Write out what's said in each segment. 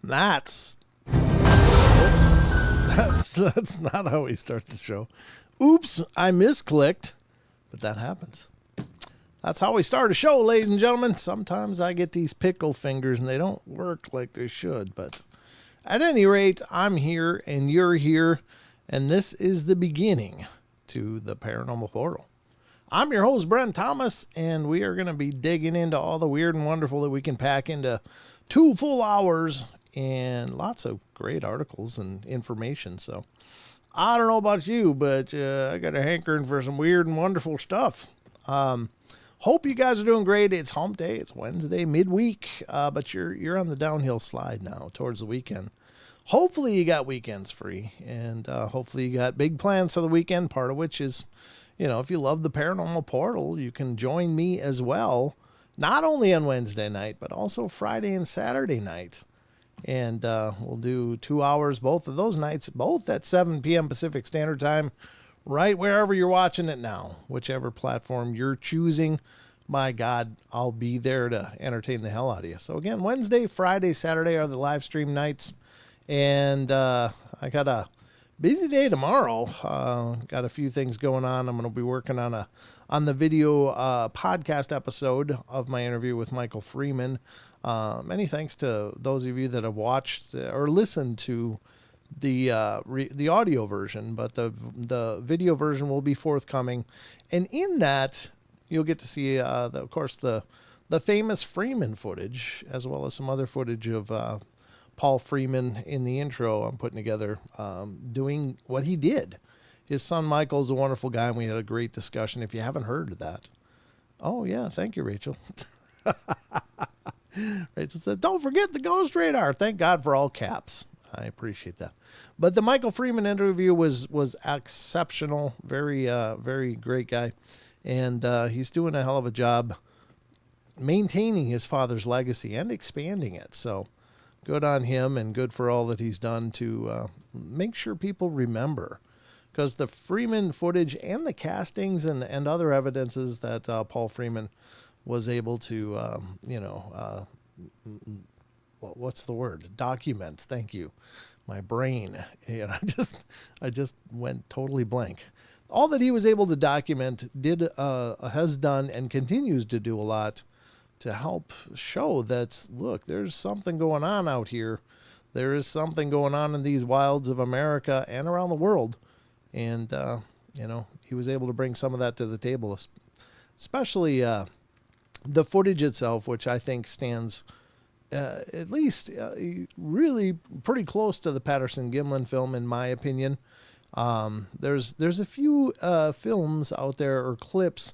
That's oops. That's not how we start the show. Oops, I misclicked, but that happens. That's how we start a show, ladies and gentlemen. Sometimes I get these pickle fingers and they don't work like they should, but at any rate, I'm here and you're here, and this is the beginning to the Paranormal Portal. I'm your host, Brent Thomas, and we are going to be digging into all the weird and wonderful that we can pack into 2 full hours and lots of great articles and information. So I don't know about you, but I got a hankering for some weird and wonderful stuff. Hope you guys are doing great. It's hump day. It's Wednesday, midweek, but you're on the downhill slide now towards the weekend. Hopefully you got weekends free, and hopefully you got big plans for the weekend, part of which is, you know, if you love the Paranormal Portal, you can join me as well, not only on Wednesday night, but also Friday and Saturday night. And we'll do 2 hours both of those nights, both at 7 p.m. Pacific Standard Time, right wherever you're watching it now, whichever platform you're choosing. My God, I'll be there to entertain the hell out of you. So again, Wednesday, Friday, Saturday are the live stream nights. And I got a busy day tomorrow. Got a few things going on. I'm going to be working on the video podcast episode of my interview with Michael Freeman. Many thanks to those of you that have watched or listened to the audio version, but the video version will be forthcoming. And in that, you'll get to see, of course, the famous Freeman footage, as well as some other footage of Paul Freeman in the intro I'm putting together, doing what he did. His son Michael's a wonderful guy, and we had a great discussion. If you haven't heard of that, oh yeah, thank you, Rachel. Rachel said, "Don't forget the Ghost Radar." Thank God for all caps. I appreciate that. But the Michael Freeman interview was exceptional. Very very great guy, and he's doing a hell of a job maintaining his father's legacy and expanding it. So good on him, and good for all that he's done to make sure people remember. Because the Freeman footage and the castings and other evidences that Paul Freeman was able to, what's the word? Documents. Thank you. My brain, I just went totally blank. All that he was able to document has done and continues to do a lot to help show that, look, there's something going on out here. There is something going on in these wilds of America and around the world. And, he was able to bring some of that to the table, especially the footage itself, which I think stands at least really pretty close to the Patterson-Gimlin film, in my opinion. There's a few films out there, or clips,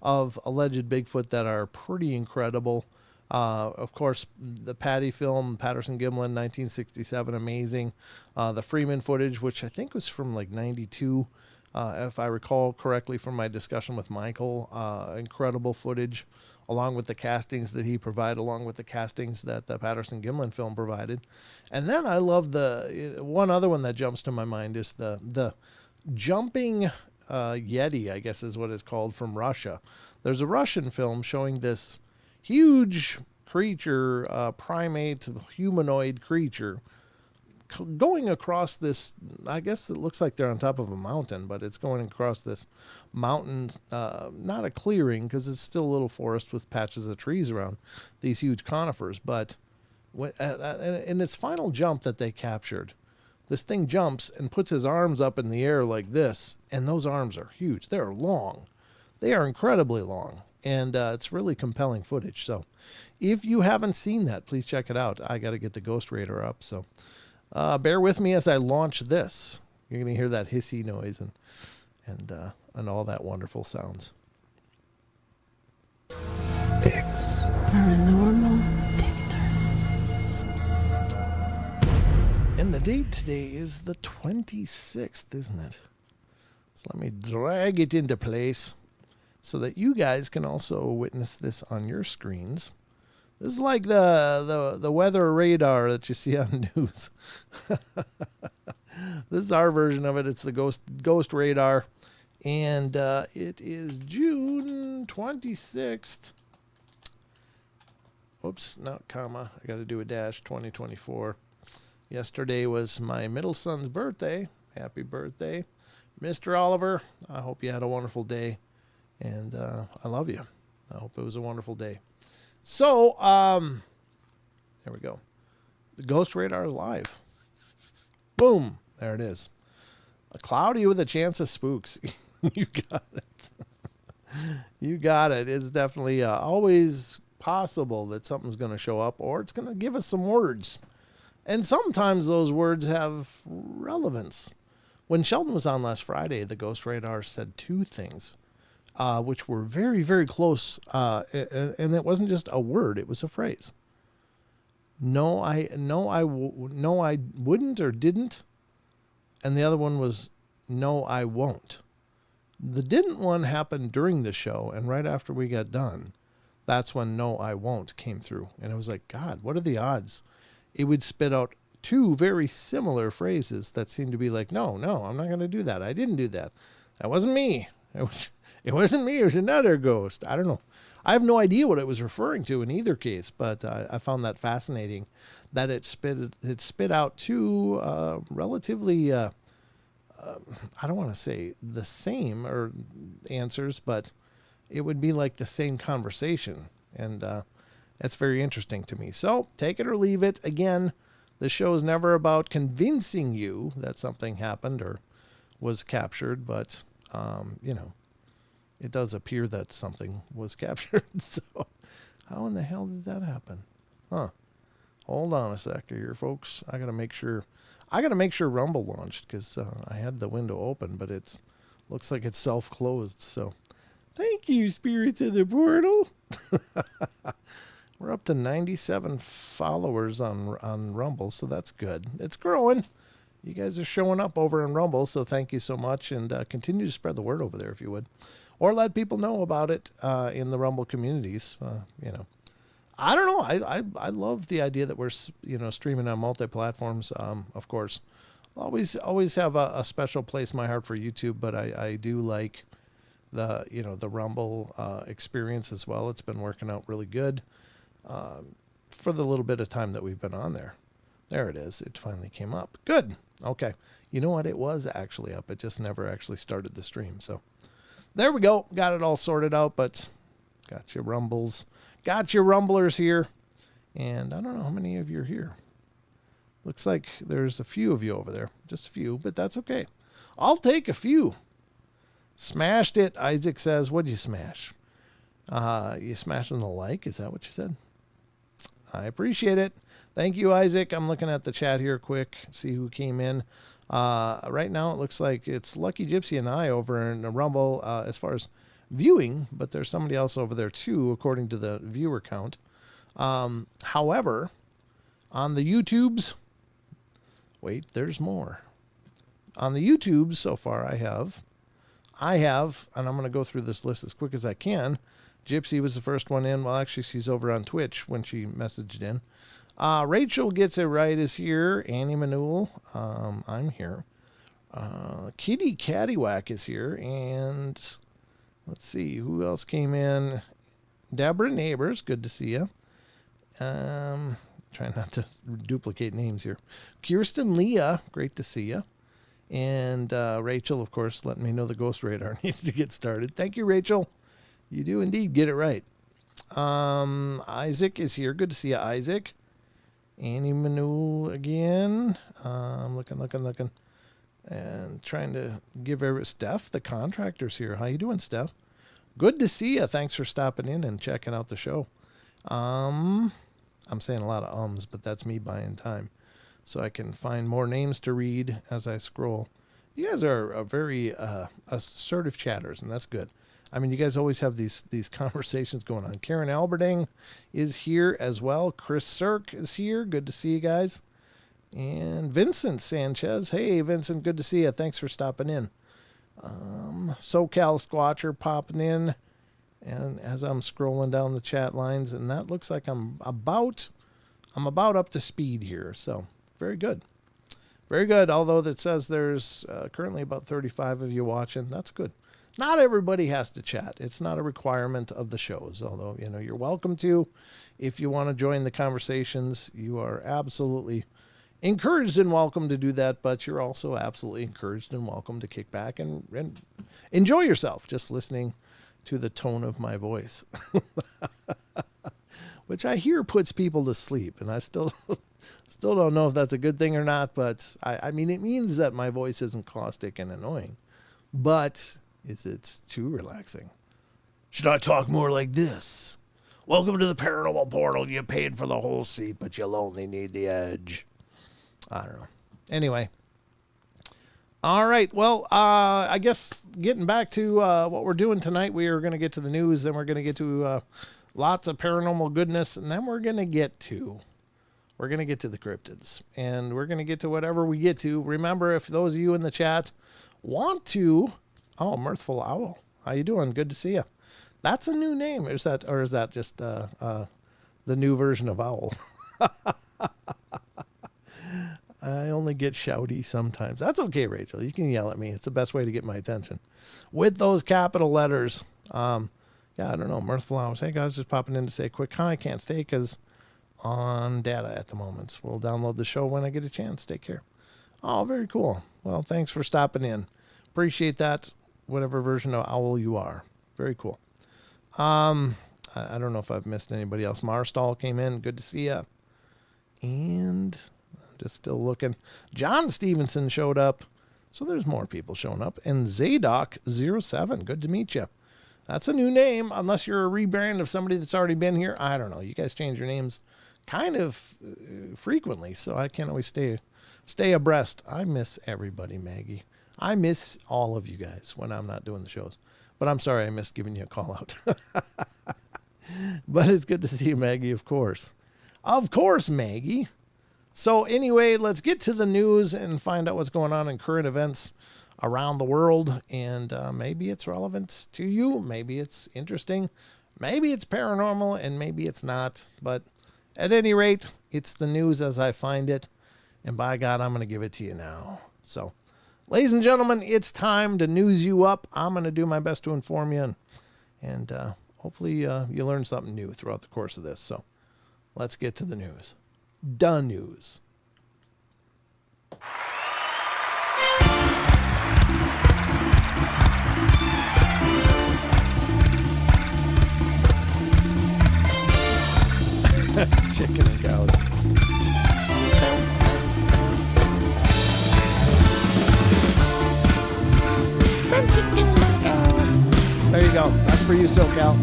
of alleged Bigfoot that are pretty incredible. Of course, the Patty film, Patterson-Gimlin, 1967, amazing. The Freeman footage, which I think was from like 92, if I recall correctly from my discussion with Michael. Incredible footage, along with the castings that he provided, along with the castings that the Patterson-Gimlin film provided. And then I love the one other one that jumps to my mind is the jumping Yeti, I guess is what it's called, from Russia. There's a Russian film showing this huge creature, primate, humanoid creature, going across this, I guess it looks like they're on top of a mountain, but it's going across this mountain, not a clearing, because it's still a little forest with patches of trees around these huge conifers. But in its final jump that they captured, this thing jumps and puts his arms up in the air like this, and those arms are huge. They're long. They are incredibly long, and it's really compelling footage. So if you haven't seen that, please check it out. I got to get the Ghost Radar up, so bear with me as I launch this. You're going to hear that hissy noise and all that wonderful sounds. Paranormal Detector. And the date today is the 26th, isn't it? So let me drag it into place so that you guys can also witness this on your screens. This is like the weather radar that you see on news. This is our version of it. It's the ghost radar. And it is June 26th. Oops, not comma. I got to do a dash, 2024. Yesterday was my middle son's birthday. Happy birthday, Mr. Oliver. I hope you had a wonderful day, and I love you. I hope it was a wonderful day. So, there we go. The Ghost Radar Live. Boom. There it is. A cloudy with a chance of spooks. You got it. You got it. It's definitely always possible that something's going to show up, or it's going to give us some words. And sometimes those words have relevance. When Sheldon was on last Friday, the Ghost Radar said two things, which were very, very close. And it wasn't just a word; it was a phrase. No, I wouldn't or didn't. And the other one was, no, I won't. The didn't one happened during the show, and right after we got done, that's when no, I won't came through. And it was like, God, what are the odds? It would spit out two very similar phrases that seemed to be like, no, I'm not going to do that. I didn't do that. That wasn't me. It wasn't me. It was another ghost. I don't know. I have no idea what it was referring to in either case, but I found that fascinating that it spit out two relatively, I don't want to say the same or answers, but it would be like the same conversation. And that's very interesting to me. So take it or leave it. Again, the show is never about convincing you that something happened or was captured, but, it does appear that something was captured. So how in the hell did that happen? Hold on a second here, folks. I got to make sure Rumble launched, because I had the window open, but it looks like it's self-closed. So thank you, Spirits of the Portal. We're up to 97 followers on Rumble, so that's good. It's growing. You guys are showing up over on Rumble, so thank you so much, and continue to spread the word over there if you would. Or let people know about it in the Rumble communities. I don't know. I love the idea that we're streaming on multi-platforms. Of course, always have a special place in my heart for YouTube, but I do like the Rumble experience as well. It's been working out really good for the little bit of time that we've been on there. There it is. It finally came up. Good. Okay. You know what? It was actually up. It just never actually started the stream. So there we go. Got it all sorted out, but got your Rumbles. Got your Rumblers here. And I don't know how many of you are here. Looks like there's a few of you over there. Just a few, but that's okay. I'll take a few. Smashed it, Isaac says. What'd you smash? You smashing the like? Is that what you said? I appreciate it. Thank you, Isaac. I'm looking at the chat here quick, see who came in. Right now, it looks like it's Lucky Gypsy and I over in the Rumble as far as viewing, but there's somebody else over there too, according to the viewer count. However, on the YouTubes, wait, there's more. On the YouTubes so far, I have, and I'm going to go through this list as quick as I can. Gypsy was the first one in. Well, actually, she's over on Twitch when she messaged in. Rachel Gets It Right is here. Annie Manul, I'm here. Kitty Caddywhack is here. And let's see, who else came in? Deborah Neighbors, good to see you. Trying not to duplicate names here. Kirsten Leah, great to see you. And Rachel, of course, letting me know the Ghost Radar needs to get started. Thank you, Rachel. You do indeed get it right. Isaac is here. Good to see you, Isaac. Annie Manul again. I'm looking. And trying to give Steph, the contractor's here. How you doing, Steph? Good to see you. Thanks for stopping in and checking out the show. I'm saying a lot of ums, but that's me buying time, so I can find more names to read as I scroll. You guys are a very assertive chatters, and that's good. I mean, you guys always have these conversations going on. Karen Alberding is here as well. Chris Cirque is here. Good to see you guys. And Vincent Sanchez. Hey, Vincent, good to see you. Thanks for stopping in. SoCal Squatcher popping in. And as I'm scrolling down the chat lines, and that looks like I'm about up to speed here. So very good. Very good. Although it says there's currently about 35 of you watching. That's good. Not everybody has to chat. It's not a requirement of the shows, although, you're welcome to. If you want to join the conversations, you are absolutely encouraged and welcome to do that, but you're also absolutely encouraged and welcome to kick back and enjoy yourself just listening to the tone of my voice, which I hear puts people to sleep. And I still don't know if that's a good thing or not, but I mean, it means that my voice isn't caustic and annoying, but it's too relaxing. Should I talk more like this? Welcome to the Paranormal Portal. You paid for the whole seat, but you'll only need the edge. I don't know. Anyway. All right. Well, I guess getting back to what we're doing tonight, we are going to get to the news, then we're going to get to lots of paranormal goodness, and then we're going to get to the cryptids, and we're going to get to whatever we get to. Remember, if those of you in the chat want to, Mirthful Owl, how you doing? Good to see you. That's a new name. Is that just the new version of Owl? I only get shouty sometimes. That's okay, Rachel. You can yell at me. It's the best way to get my attention. With those capital letters. I don't know. Mirthful Hours. Hey, guys, just popping in to say a quick hi. Can't stay because on data at the moment. So we'll download the show when I get a chance. Take care. Oh, very cool. Well, thanks for stopping in. Appreciate that, whatever version of Owl you are. Very cool. I don't know if I've missed anybody else. Marstall came in. Good to see you. And just still looking. John Stevenson showed up. So there's more people showing up. And Zadok07. Good to meet you. That's a new name, unless you're a rebrand of somebody that's already been here. I don't know. You guys change your names kind of frequently, so I can't always stay abreast. I miss everybody, Maggie. I miss all of you guys when I'm not doing the shows. But I'm sorry I missed giving you a call out. But it's good to see you, Maggie, of course. Of course, Maggie. So anyway, let's get to the news and find out what's going on in current events around the world. And maybe it's relevant to you. Maybe it's interesting. Maybe it's paranormal, and maybe it's not. But at any rate, it's the news as I find it. And by God, I'm going to give it to you now. So, ladies and gentlemen, it's time to news you up. I'm going to do my best to inform you. And hopefully you learn something new throughout the course of this. So, let's get to the news. Done news. Chicken and cows. There you go. That's for you, SoCal.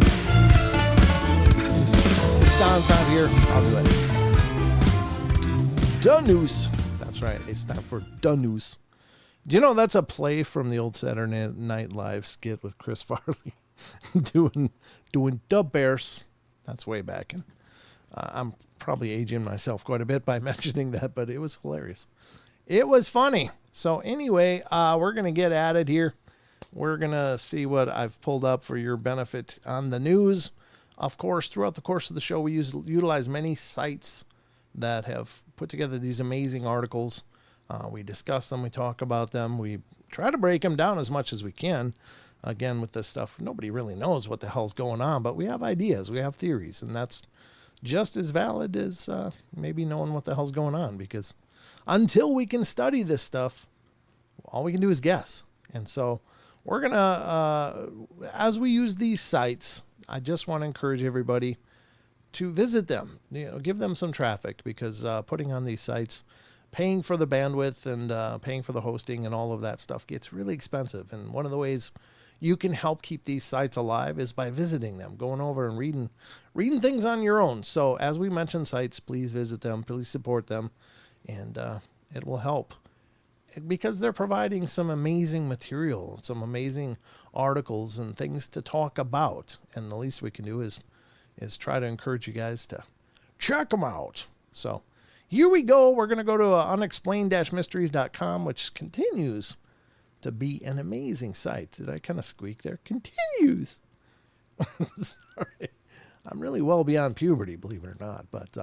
Since Don's not here, I'll do it. Done news. That's right. It's time for Done news. Do you know that's a play from the old Saturday Night Live skit with Chris Farley doing the Bears? That's way back. And I'm probably aging myself quite a bit by mentioning that, but it was hilarious. It was funny. So anyway, we're going to get at it here. We're going to see what I've pulled up for your benefit on the news. Of course, throughout the course of the show, we utilize many sites that have put together these amazing articles. We discuss them. We talk about them. We try to break them down as much as we can. Again, with this stuff, nobody really knows what the hell's going on, but we have ideas. We have theories, and that's just as valid as maybe knowing what the hell's going on, because until we can study this stuff, all we can do is guess. And so we're going to, as we use these sites, I just want to encourage everybody to visit them, give them some traffic, because putting on these sites, paying for the bandwidth and paying for the hosting and all of that stuff gets really expensive. And one of the ways you can help keep these sites alive is by visiting them, going over and reading things on your own. So as we mentioned sites, please visit them, please support them, and it will help, because they're providing some amazing material, some amazing articles and things to talk about. And the least we can do is try to encourage you guys to check them out. So here we go. We're going to go to unexplained-mysteries.com, which continues to be an amazing site. Did I kind of squeak there? Continues. Sorry. I'm really well beyond puberty, believe it or not. But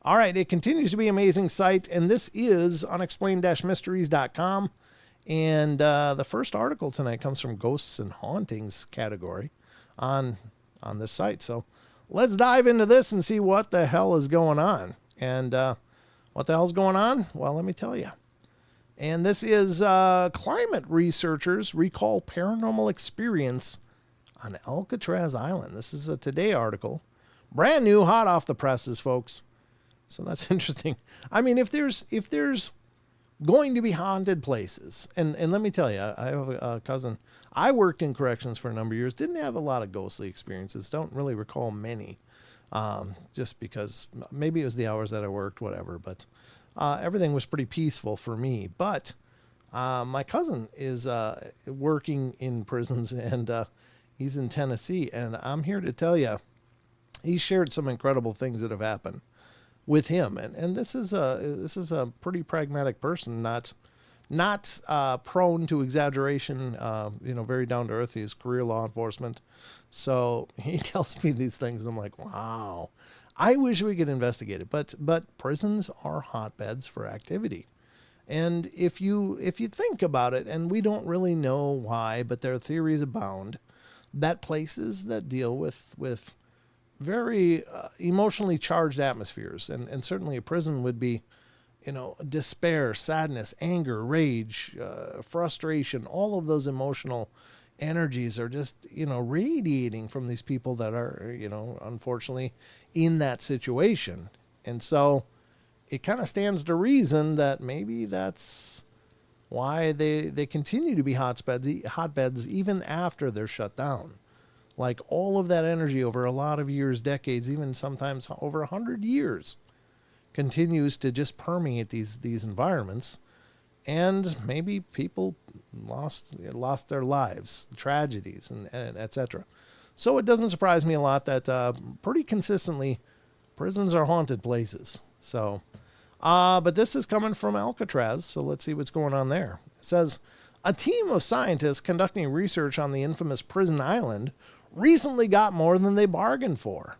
all right, it continues to be an amazing site, and this is unexplained-mysteries.com. And the first article tonight comes from Ghosts and Hauntings category on this site. So let's dive into this and see what the hell is going on. And What the hell's going on? Well, let me tell you. And this is climate researchers recall paranormal experience on Alcatraz Island. This is a Today article. Brand new, hot off the presses, folks. So that's interesting. I mean, if there's going to be haunted places, and let me tell you, I have a cousin. I worked in corrections for a number of years. Didn't have a lot of ghostly experiences. Don't really recall many, just because maybe it was the hours that I worked, whatever. But everything was pretty peaceful for me. But my cousin is working in prisons, and he's in Tennessee. And I'm here to tell you, he shared some incredible things that have happened with him. And this is a pretty pragmatic person, not prone to exaggeration, very down to earth. He's career law enforcement. So he tells me these things and I'm like, wow, I wish we could investigate it. But prisons are hotbeds for activity. And if you think about it, and we don't really know why, but there are theories abound that places that deal with very emotionally charged atmospheres, and certainly a prison would be, despair, sadness, anger, rage, frustration, all of those emotional energies are just, radiating from these people that are, unfortunately in that situation. And so it kind of stands to reason that maybe that's why they continue to be hotbeds even after they're shut down. Like all of that energy over a lot of years, decades, even sometimes over 100 years, continues to just permeate these environments. And maybe people lost their lives, tragedies, and etc. So it doesn't surprise me a lot that pretty consistently prisons are haunted places. So, but this is coming from Alcatraz, so let's see what's going on there. It says, a team of scientists conducting research on the infamous prison island recently got more than they bargained for.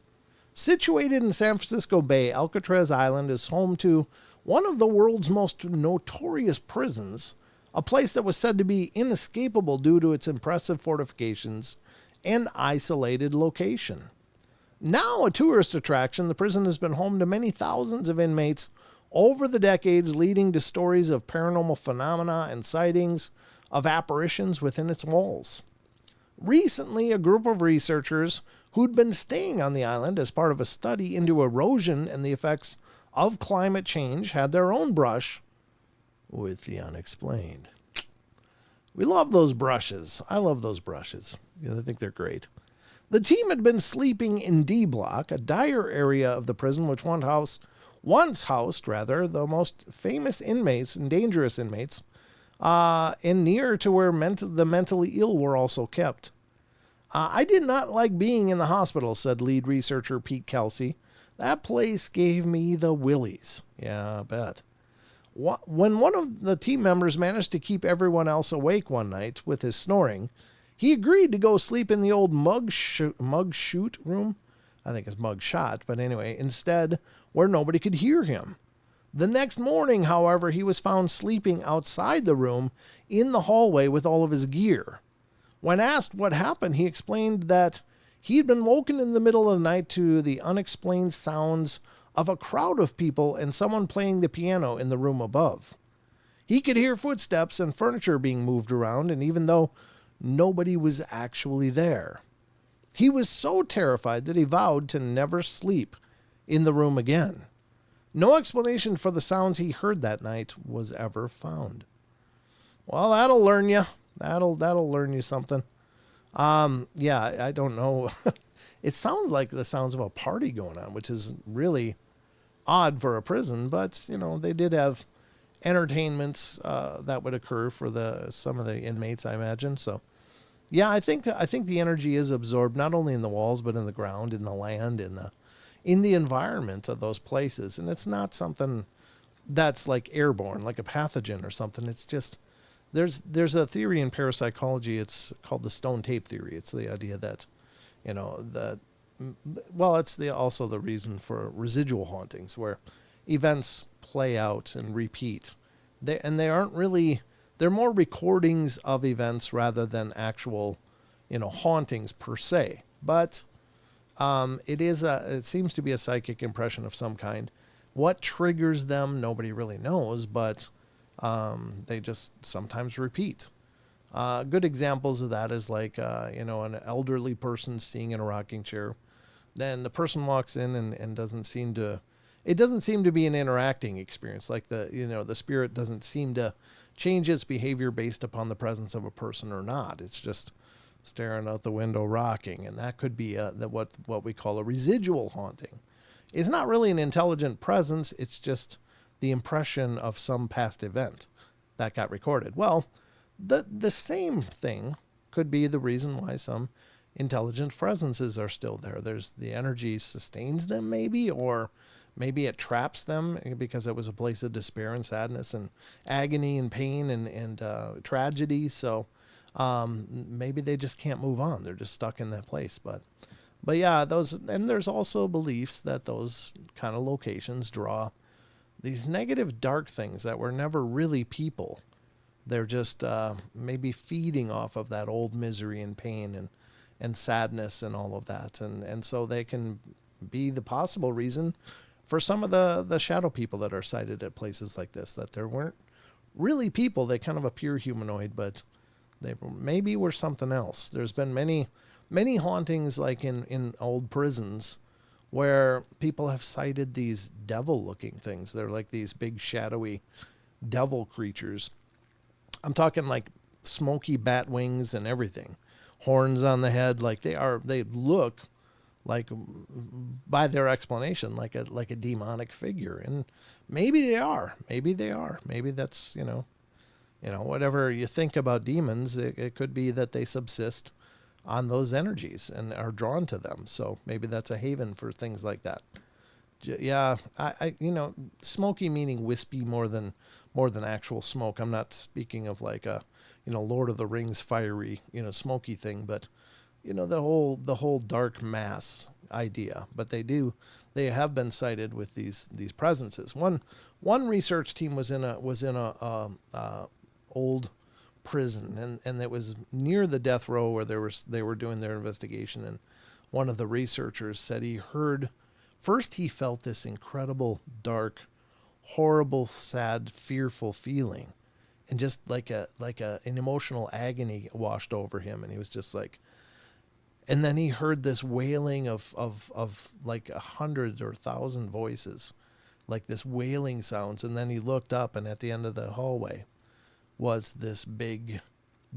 Situated in San Francisco Bay, Alcatraz Island is home to one of the world's most notorious prisons, a place that was said to be inescapable due to its impressive fortifications and isolated location. Now a tourist attraction, the prison has been home to many thousands of inmates over the decades, leading to stories of paranormal phenomena and sightings of apparitions within its walls. Recently, a group of researchers who'd been staying on the island as part of a study into erosion and the effects of climate change had their own brush with the unexplained. We love those brushes. I love those brushes. I think they're great. The team had been sleeping in D Block, a dire area of the prison which once housed the most famous inmates and dangerous inmates, and near to where the mentally ill were also kept. I did not like being in the hospital, said lead researcher Pete Kelsey. That place gave me the willies. Yeah, I bet. When one of the team members managed to keep everyone else awake one night with his snoring, he agreed to go sleep in the old mug shoot room. I think it's mug shot, but anyway, instead, where nobody could hear him. The next morning, however, he was found sleeping outside the room in the hallway with all of his gear. When asked what happened, he explained that he had been woken in the middle of the night to the unexplained sounds of a crowd of people and someone playing the piano in the room above. He could hear footsteps and furniture being moved around, and even though nobody was actually there, he was so terrified that he vowed to never sleep in the room again. No explanation for the sounds he heard that night was ever found. Well, that'll learn you. That'll learn you something. Yeah, I don't know. It sounds like the sounds of a party going on, which is really odd for a prison, but they did have entertainments that would occur for some of the inmates, I imagine. So yeah, I think the energy is absorbed not only in the walls, but in the ground, in the land, in the environment of those places. And it's not something that's like airborne, like a pathogen or something. It's just, there's a theory in parapsychology. It's called the stone tape theory. It's the idea that, it's also the reason for residual hauntings, where events play out and repeat. They aren't really, they're more recordings of events rather than actual, hauntings per se. But it seems to be a psychic impression of some kind. What triggers them, nobody really knows, but they just sometimes repeat. Good examples of that is like, an elderly person sitting in a rocking chair. Then the person walks in and it doesn't seem to be an interacting experience. Like the spirit doesn't seem to change its behavior based upon the presence of a person or not. It's just staring out the window, rocking. And that could be what we call a residual haunting. It's not really an intelligent presence. It's just the impression of some past event that got recorded. Well, the same thing could be the reason why some intelligent presences are still there. There's the energy sustains them maybe, or maybe it traps them because it was a place of despair and sadness and agony and pain and tragedy. So maybe they just can't move on. They're just stuck in that place. But yeah, and there's also beliefs that those kind of locations draw these negative, dark things that were never really people. They're just maybe feeding off of that old misery and pain and sadness and all of that. And so they can be the possible reason for some of the shadow people that are sighted at places like this, that there weren't really people. They kind of appear humanoid, but they maybe were something else. There's been many hauntings like in old prisons where people have sighted these devil-looking things. They're like these big shadowy devil creatures. I'm talking like smoky bat wings and everything, horns on the head. Like they look like, by their explanation, like a demonic figure. And maybe they are. Maybe that's whatever you think about demons. It could be that they subsist on those energies and are drawn to them. So maybe that's a haven for things like that. Yeah, I smoky meaning wispy more than actual smoke. I'm not speaking of like a, Lord of the Rings fiery, smoky thing, but the whole dark mass idea. But they have been sighted with these presences. One research team was in a old prison, and it was near the death row where they were doing their investigation, and one of the researchers said he felt this incredible, dark, horrible, sad, fearful feeling, and just like an emotional agony washed over him, and he was just like, and then he heard this wailing of like 100 or 1,000 voices, like this wailing sounds, and then he looked up, and at the end of the hallway was this big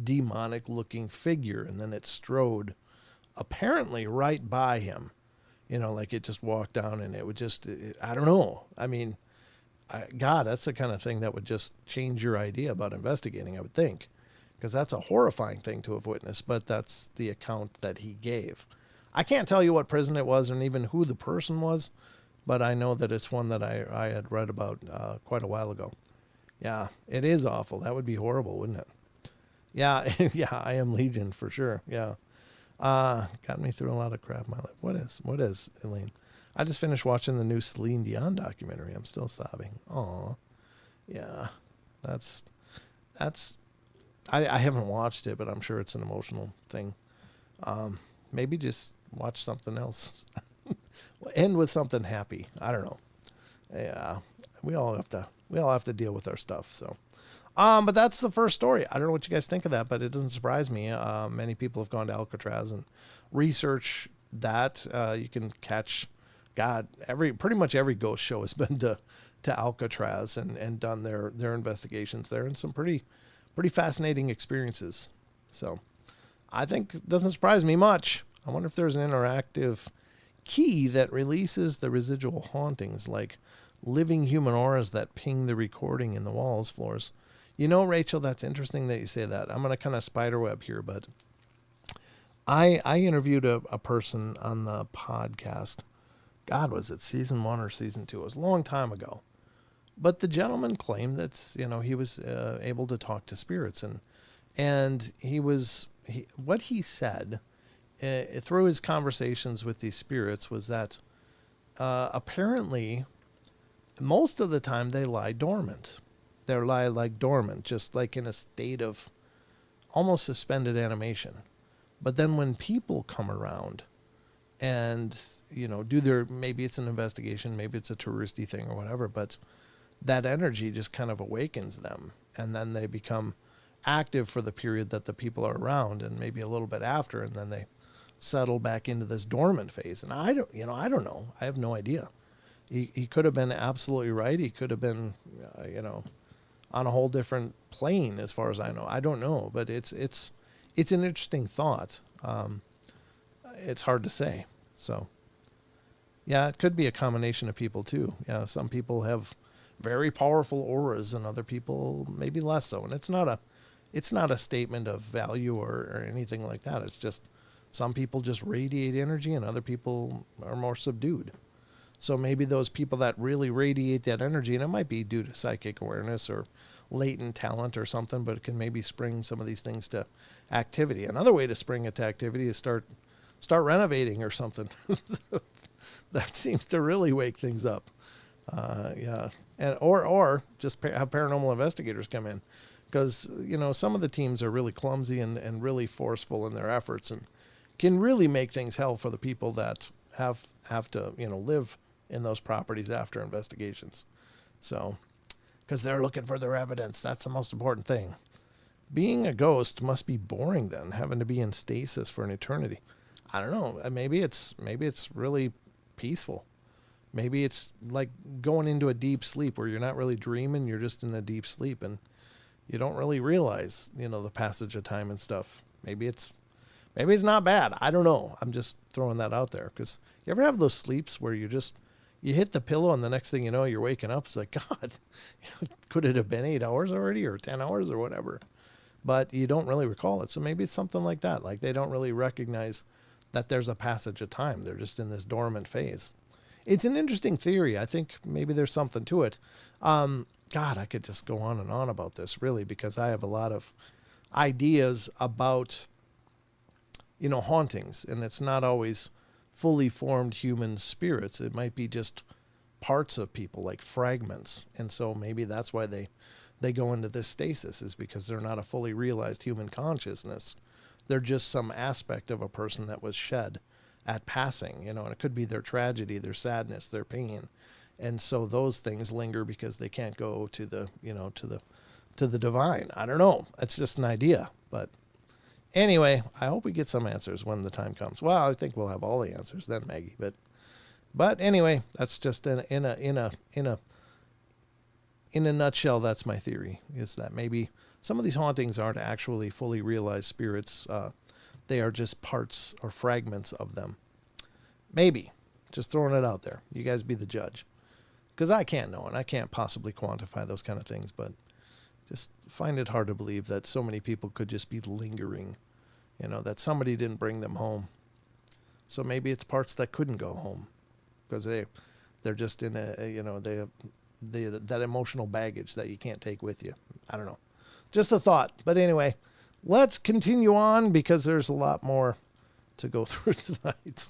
demonic looking figure, and then it strode apparently right by him. Like it just walked down, and it would just, I don't know. I mean, God, that's the kind of thing that would just change your idea about investigating, I would think, because that's a horrifying thing to have witnessed, but that's the account that he gave. I can't tell you what prison it was and even who the person was, but I know that it's one that I had read about quite a while ago. Yeah, it is awful. That would be horrible, wouldn't it? Yeah, yeah, I am Legion for sure. Yeah. Got me through a lot of crap in my life. What is, Elaine? I just finished watching the new Celine Dion documentary. I'm still sobbing. Aw. Yeah. That's I haven't watched it, but I'm sure it's an emotional thing. Maybe just watch something else. End with something happy. I don't know. Yeah. We all have to deal with our stuff, so. But that's the first story. I don't know what you guys think of that, but it doesn't surprise me. Many people have gone to Alcatraz and research that. You can catch, pretty much every ghost show has been to Alcatraz and done their investigations there, and some pretty fascinating experiences. So I think it doesn't surprise me much. I wonder if there's an interactive key that releases the residual hauntings, like living human auras that ping the recording in the walls, floors. Rachel, that's interesting that you say that. I'm going to kind of spiderweb here, but I interviewed a person on the podcast. God, was it season 1 or season 2? It was a long time ago. But the gentleman claimed that, he was able to talk to spirits, and what he said through his conversations with these spirits was that apparently most of the time they lie dormant. They lie like dormant, just like in a state of almost suspended animation. But then when people come around, and maybe it's an investigation, maybe it's a touristy thing or whatever, but that energy just kind of awakens them, and then they become active for the period that the people are around, and maybe a little bit after, and then they settle back into this dormant phase. And I don't know. I have no idea. He could have been absolutely right. He could have been, on a whole different plane as far as I know. I don't know, but it's an interesting thought. It's hard to say. So, yeah, it could be a combination of people too. Yeah, some people have very powerful auras, and other people maybe less so. And it's not a statement of value or anything like that. It's just some people just radiate energy, and other people are more subdued. So maybe those people that really radiate that energy, and it might be due to psychic awareness or latent talent or something, but it can maybe spring some of these things to activity. Another way to spring it to activity is start renovating or something. That seems to really wake things up. Yeah, and or just have paranormal investigators come in, because some of the teams are really clumsy and really forceful in their efforts, and can really make things hell for the people that have to live in those properties after investigations. So, because they're looking for their evidence, that's the most important thing. Being a ghost must be boring then, having to be in stasis for an eternity. I don't know. Maybe it's really peaceful. Maybe it's like going into a deep sleep where you're not really dreaming, you're just in a deep sleep, and you don't really realize, the passage of time and stuff. Maybe it's not bad. I don't know. I'm just throwing that out there, because you ever have those sleeps where you hit the pillow, and the next thing you know, you're waking up. It's like, God, could it have been 8 hours already, or 10 hours or whatever? But you don't really recall it. So maybe it's something like that. Like they don't really recognize that there's a passage of time. They're just in this dormant phase. It's an interesting theory. I think maybe there's something to it. God, I could just go on and on about this, really, because I have a lot of ideas about, hauntings, and it's not always fully formed human spirits. It might be just parts of people, like fragments. And so maybe that's why they go into this stasis, is because they're not a fully realized human consciousness. They're just some aspect of a person that was shed at passing, and it could be their tragedy, their sadness, their pain. And so those things linger because they can't go to the, to the divine. I don't know. It's just an idea. But anyway, I hope we get some answers when the time comes. Well, I think we'll have all the answers then, Maggie. But anyway, that's just in a nutshell. That's my theory, is that maybe some of these hauntings aren't actually fully realized spirits. They are just parts or fragments of them. Maybe. Just throwing it out there. You guys be the judge. Because I can't know, and I can't possibly quantify those kind of things, but just find it hard to believe that so many people could just be lingering, that somebody didn't bring them home. So maybe it's parts that couldn't go home, because they're just in they have that emotional baggage that you can't take with you. I don't know. Just a thought. But anyway, let's continue on, because there's a lot more to go through tonight.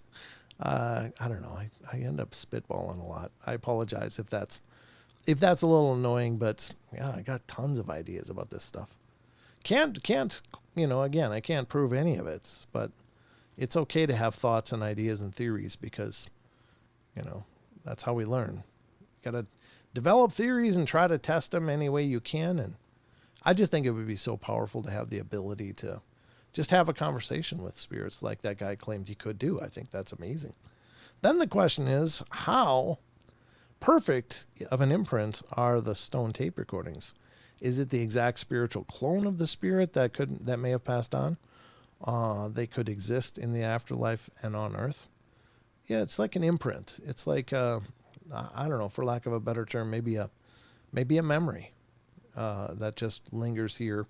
I don't know. I end up spitballing a lot. I apologize if that's a little annoying, but yeah, I got tons of ideas about this stuff. Can't again, I can't prove any of it, but it's okay to have thoughts and ideas and theories, because that's how we learn. You got to develop theories and try to test them any way you can. And I just think it would be so powerful to have the ability to just have a conversation with spirits like that guy claimed he could do. I think that's amazing. Then the question is, how perfect of an imprint are the stone tape recordings? Is it the exact spiritual clone of the spirit that may have passed on? They could exist in the afterlife and on Earth. Yeah, it's like an imprint. It's like I don't know, for lack of a better term, maybe a memory that just lingers here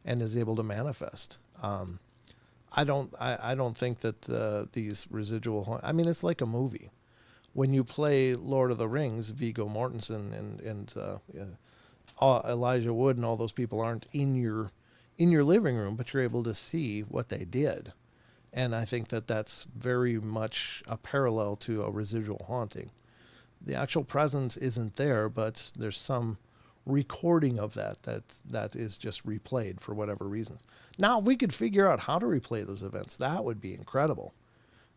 and is able to manifest. I don't think that these residual. I mean, it's like a movie. When you play Lord of the Rings, Viggo Mortensen and Elijah Wood and all those people aren't in your living room, but you're able to see what they did. And I think that that's very much a parallel to a residual haunting. The actual presence isn't there, but there's some recording of that is just replayed for whatever reason. Now, if we could figure out how to replay those events, that would be incredible.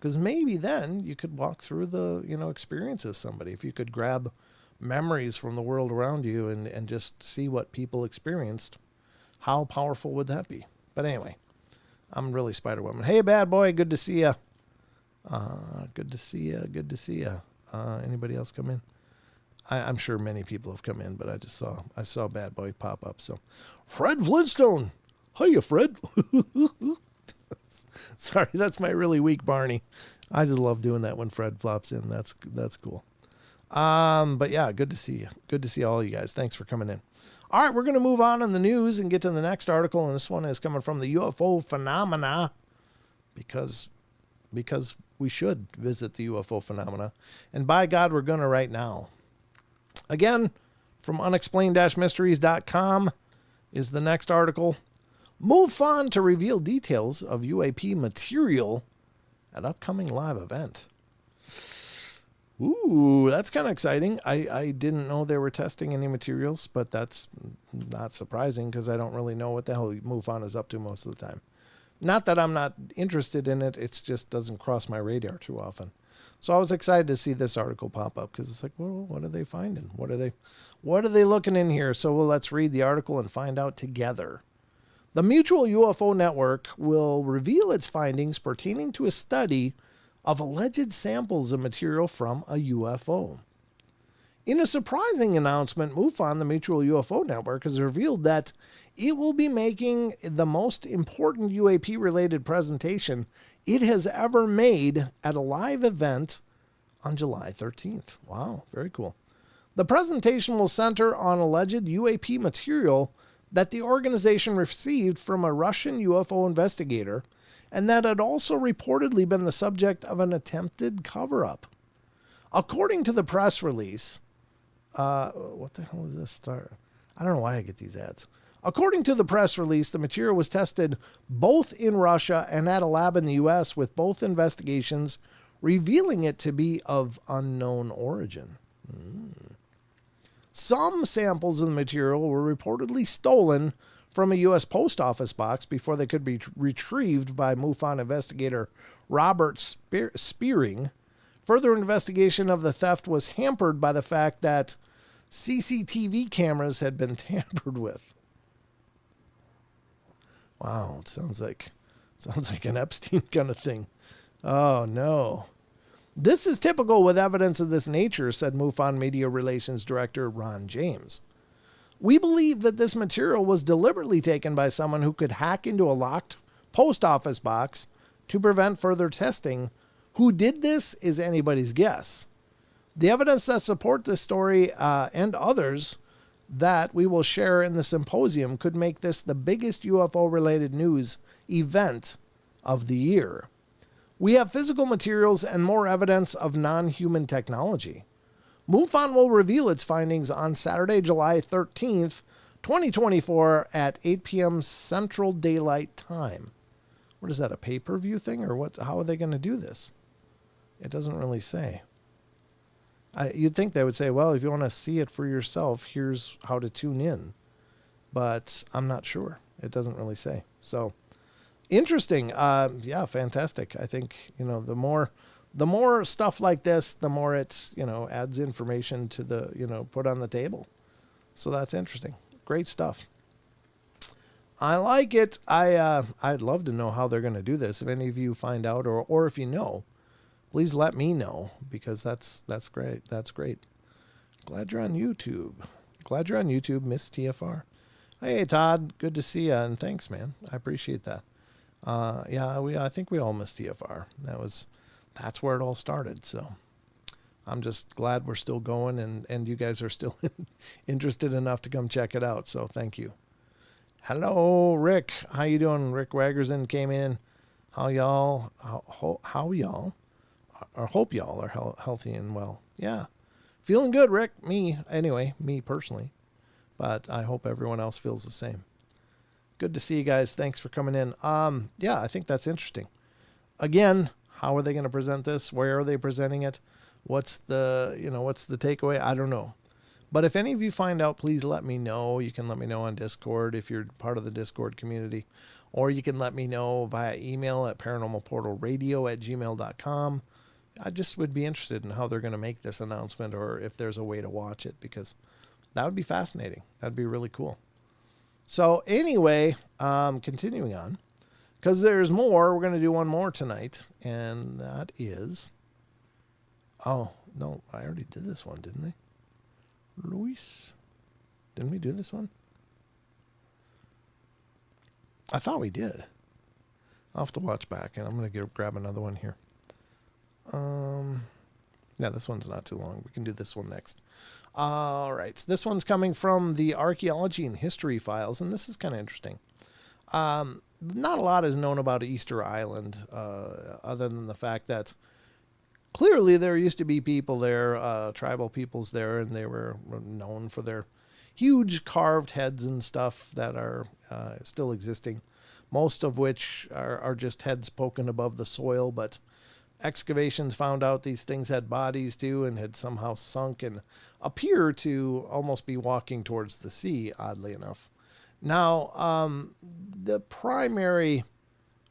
Because maybe then you could walk through the, experience of somebody. If you could grab memories from the world around you and just see what people experienced, how powerful would that be? But anyway, I'm really Spider-Woman. Hey, bad boy, good to see ya. Good to see ya. Good to see ya. Anybody else come in? I'm sure many people have come in, but I saw bad boy pop up. So, Fred Flintstone. Hiya, Fred. Sorry, that's my really weak Barney. I just love doing that when Fred flops in. That's cool. But yeah, good to see you. Good to see all you guys. Thanks for coming in. All right, we're going to move on in the news and get to the next article. And this one is coming from the UFO phenomena because we should visit the UFO phenomena. And by God, we're going to right now. Again, from unexplained-mysteries.com is the next article. MUFON to reveal details of UAP material at upcoming live event. Ooh, that's kind of exciting. I didn't know they were testing any materials, but that's not surprising because I don't really know what the hell MUFON is up to most of the time. Not that I'm not interested in it, it just doesn't cross my radar too often. So I was excited to see this article pop up because it's like, well, what are they finding? What are they looking in here? So let's read the article and find out together. The Mutual UFO Network will reveal its findings pertaining to a study of alleged samples of material from a UFO. In a surprising announcement, MUFON, the Mutual UFO Network, has revealed that it will be making the most important UAP-related presentation it has ever made at a live event on July 13th. Wow, very cool. The presentation will center on alleged UAP material that the organization received from a Russian UFO investigator and that had also reportedly been the subject of an attempted cover-up. According to the press release, what the hell is this? I don't know why I get these ads. According to the press release, the material was tested both in Russia and at a lab in the U.S., with both investigations revealing it to be of unknown origin. Some samples of the material were reportedly stolen from a U.S. post office box before they could be retrieved by MUFON investigator Robert Spearing. Further investigation of the theft was hampered by the fact that CCTV cameras had been tampered with. Wow, it sounds like an Epstein kind of thing. Oh, no. This is typical with evidence of this nature, said MUFON Media Relations Director Ron James. We believe that this material was deliberately taken by someone who could hack into a locked post office box to prevent further testing. Who did this is anybody's guess. The evidence that support this story and others that we will share in the symposium could make this the biggest UFO-related news event of the year. We have physical materials and more evidence of non-human technology. MUFON will reveal its findings on Saturday, July 13th, 2024 at 8 p.m. Central Daylight Time. What is that, a pay-per-view thing, or what? How are they going to do this? It doesn't really say. You'd think they would say, well, if you want to see it for yourself, here's how to tune in. But I'm not sure. It doesn't really say. So, interesting. Yeah, fantastic. I think, the more stuff like this, the more it's, adds information to the, put on the table. So that's interesting. Great stuff. I like it. I'd love to know how they're going to do this. If any of you find out, or if you know, please let me know, because that's great. That's great. Glad you're on YouTube. Miss TFR. Hey, Todd. Good to see you, and thanks, man. I appreciate that. I think we all miss TFR. That's where it all started. So I'm just glad we're still going, and you guys are still interested enough to come check it out. So thank you. Hello, Rick. How you doing? Rick Wagerson came in. How y'all? I hope y'all are healthy and well. Yeah. Feeling good, Rick. Me personally. But I hope everyone else feels the same. Good to see you guys. Thanks for coming in. Yeah, I think that's interesting. Again, how are they going to present this? Where are they presenting it? What's the takeaway? I don't know. But if any of you find out, please let me know. You can let me know on Discord if you're part of the Discord community, or you can let me know via email at paranormalportalradio@gmail.com. I just would be interested in how they're going to make this announcement, or if there's a way to watch it, because that would be fascinating. That'd be really cool. So anyway, continuing on, because there's more. We're going to do one more tonight, and that is... Oh, no, I already did this one, didn't I? Luis? Didn't we do this one? I thought we did. I'll have to watch back, and I'm going to grab another one here. Yeah, this one's not too long. We can do this one next. All right. So this one's coming from the Archaeology and History Files, and this is kind of interesting. Not a lot is known about Easter Island, other than the fact that clearly there used to be people there, tribal peoples there, and they were known for their huge carved heads and stuff that are still existing, most of which are just heads poking above the soil, but excavations found out these things had bodies too and had somehow sunk and appear to almost be walking towards the sea, oddly enough. Now, the primary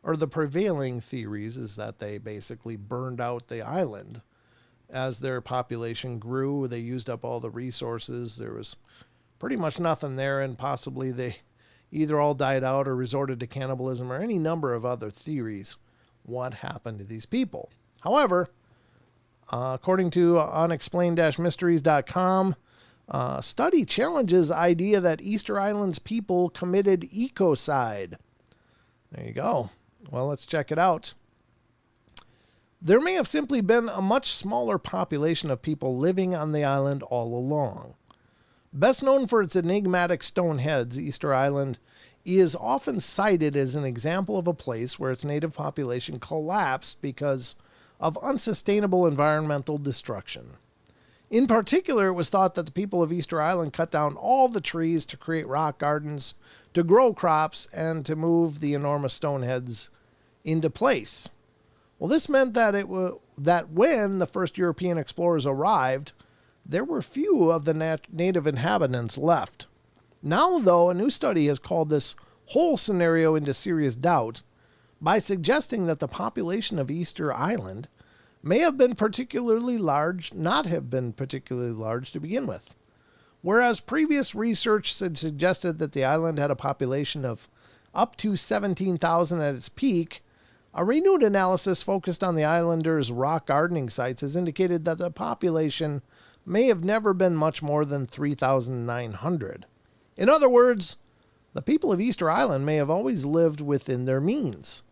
or the prevailing theories is that they basically burned out the island as their population grew. They used up all the resources. There was pretty much nothing there, and possibly they either all died out or resorted to cannibalism or any number of other theories what happened to these people. However, according to unexplained-mysteries.com, a study challenges idea that Easter Island's people committed ecocide. There you go. Well, let's check it out. There may have simply been a much smaller population of people living on the island all along. Best known for its enigmatic stone heads, Easter Island is often cited as an example of a place where its native population collapsed because of unsustainable environmental destruction. In particular, it was thought that the people of Easter Island cut down all the trees to create rock gardens, to grow crops, and to move the enormous stone heads into place. Well, this meant that that when the first European explorers arrived, there were few of the native inhabitants left. Now, though, a new study has called this whole scenario into serious doubt by suggesting that the population of Easter Island may have been particularly large, not have been particularly large to begin with. Whereas previous research had suggested that the island had a population of up to 17,000 at its peak, a renewed analysis focused on the islanders' rock gardening sites has indicated that the population may have never been much more than 3,900. In other words, the people of Easter Island may have always lived within their means.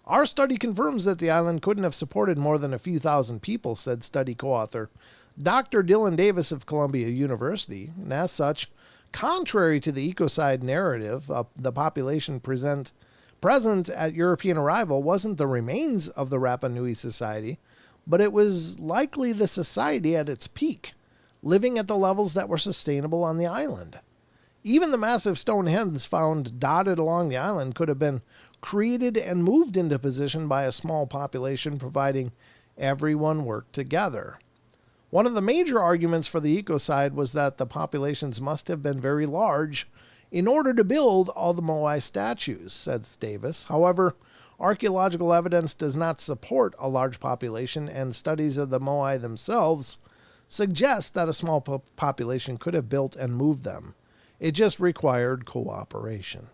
Our study confirms that the island couldn't have supported more than a few thousand people, said study co-author Dr. Dylan Davis of Columbia University. And as such, contrary to the ecocide narrative, the population present at European arrival wasn't the remains of the Rapa Nui society, but it was likely the society at its peak, living at the levels that were sustainable on the island. Even the massive stone heads found dotted along the island could have been created and moved into position by a small population, providing everyone worked together. One of the major arguments for the ecocide was that the populations must have been very large in order to build all the Moai statues, says Davis. However, archaeological evidence does not support a large population, and studies of the Moai themselves suggest that a small population could have built and moved them. It just required cooperation.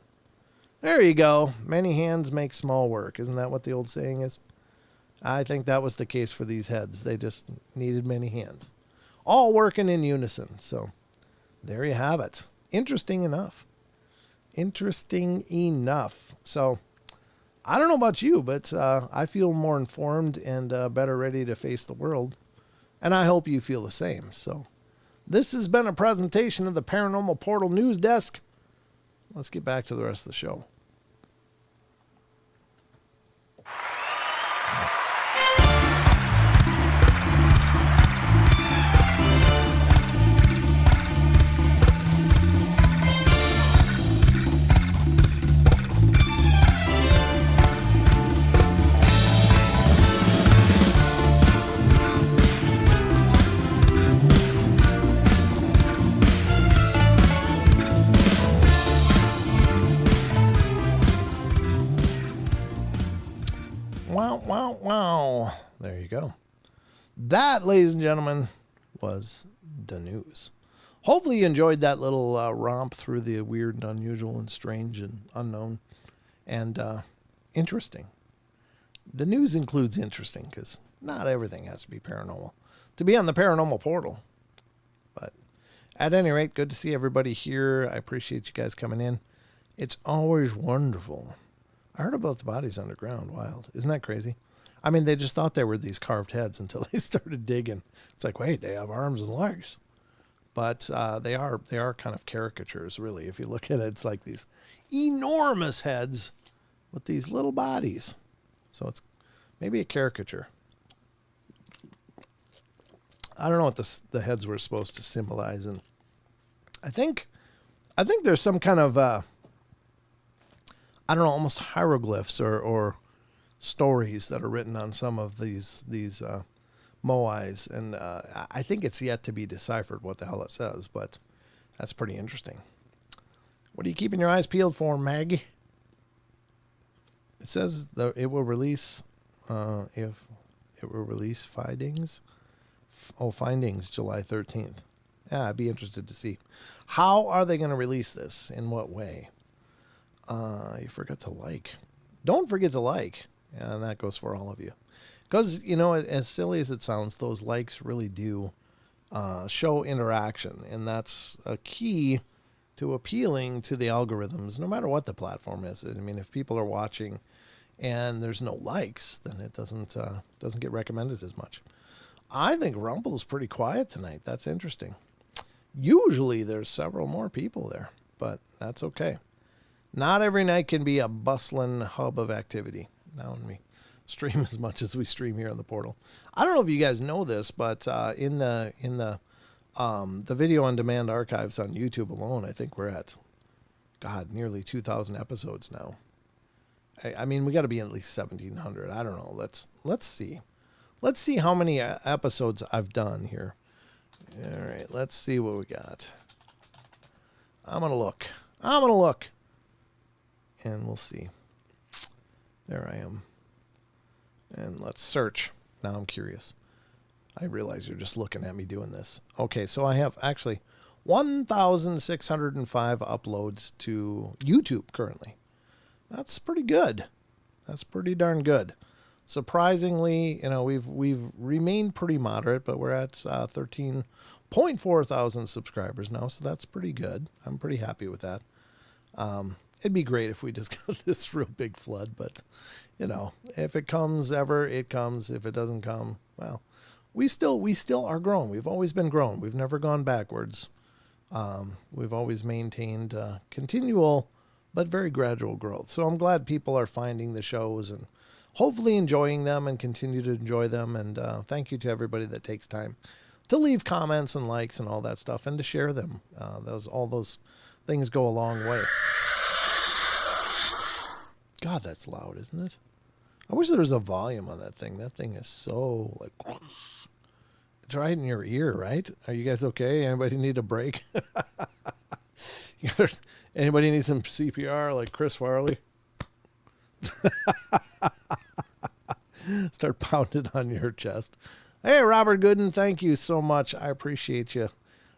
There you go. Many hands make small work. Isn't that what the old saying is? I think that was the case for these heads. They just needed many hands, all working in unison. So there you have it. Interesting enough. So I don't know about you, but I feel more informed and better ready to face the world. And I hope you feel the same. So this has been a presentation of the Paranormal Portal News Desk. Let's get back to the rest of the show. Wow, wow. There you go. That, ladies and gentlemen, was the news. Hopefully you enjoyed that little romp through the weird and unusual and strange and unknown and interesting. The news includes interesting because not everything has to be paranormal to be on the Paranormal Portal. But at any rate, good to see everybody here. I appreciate you guys coming in. It's always wonderful. I heard about the bodies underground. Wild. Isn't that crazy? I mean, they just thought they were these carved heads until they started digging. It's like, wait, they have arms and legs. But they are kind of caricatures, really. If you look at it, it's like these enormous heads with these little bodies. So it's maybe a caricature. I don't know what the heads were supposed to symbolize, and I think there's some kind of I don't know, almost hieroglyphs or stories that are written on some of these moais, and I think it's yet to be deciphered what the hell it says, but that's pretty interesting. What are you keeping your eyes peeled for, Maggie? It says it will release findings. Findings July 13th. Yeah, I'd be interested to see. How are they going to release this? In what way? You forgot to like. Don't forget to like. And that goes for all of you. Because, as silly as it sounds, those likes really do show interaction. And that's a key to appealing to the algorithms, no matter what the platform is. I mean, if people are watching and there's no likes, then it doesn't get recommended as much. I think Rumple's pretty quiet tonight. That's interesting. Usually there's several more people there, but that's okay. Not every night can be a bustling hub of activity. Now when we stream as much as we stream here on the portal. I don't know if you guys know this, but in the video on demand archives on YouTube alone, I think we're at nearly 2,000 episodes now. I mean, we got to be at least 1,700. I don't know. Let's see. Let's see how many episodes I've done here. All right, let's see what we got. I'm going to look. And we'll see. There I am. And let's search. Now I'm curious. I realize you're just looking at me doing this. Okay, so I have actually 1,605 uploads to YouTube currently. That's pretty good. That's pretty darn good. Surprisingly, we've remained pretty moderate, but we're at 13.4 thousand subscribers now, so that's pretty good. I'm pretty happy with that. It'd be great if we just got this real big flood, but if it comes ever, it comes. If it doesn't come, well, we still are growing. We've always been growing. We've never gone backwards. We've always maintained continual but very gradual growth. So I'm glad people are finding the shows and hopefully enjoying them and continue to enjoy them. And thank you to everybody that takes time to leave comments and likes and all that stuff and to share them. All those things go a long way. God, that's loud, isn't it? I wish there was a volume on that thing. That thing is so like, it's right in your ear, right? Are you guys okay? Anybody need a break? Anybody need some CPR like Chris Farley? Start pounding on your chest. Hey, Robert Gooden, thank you so much. I appreciate you.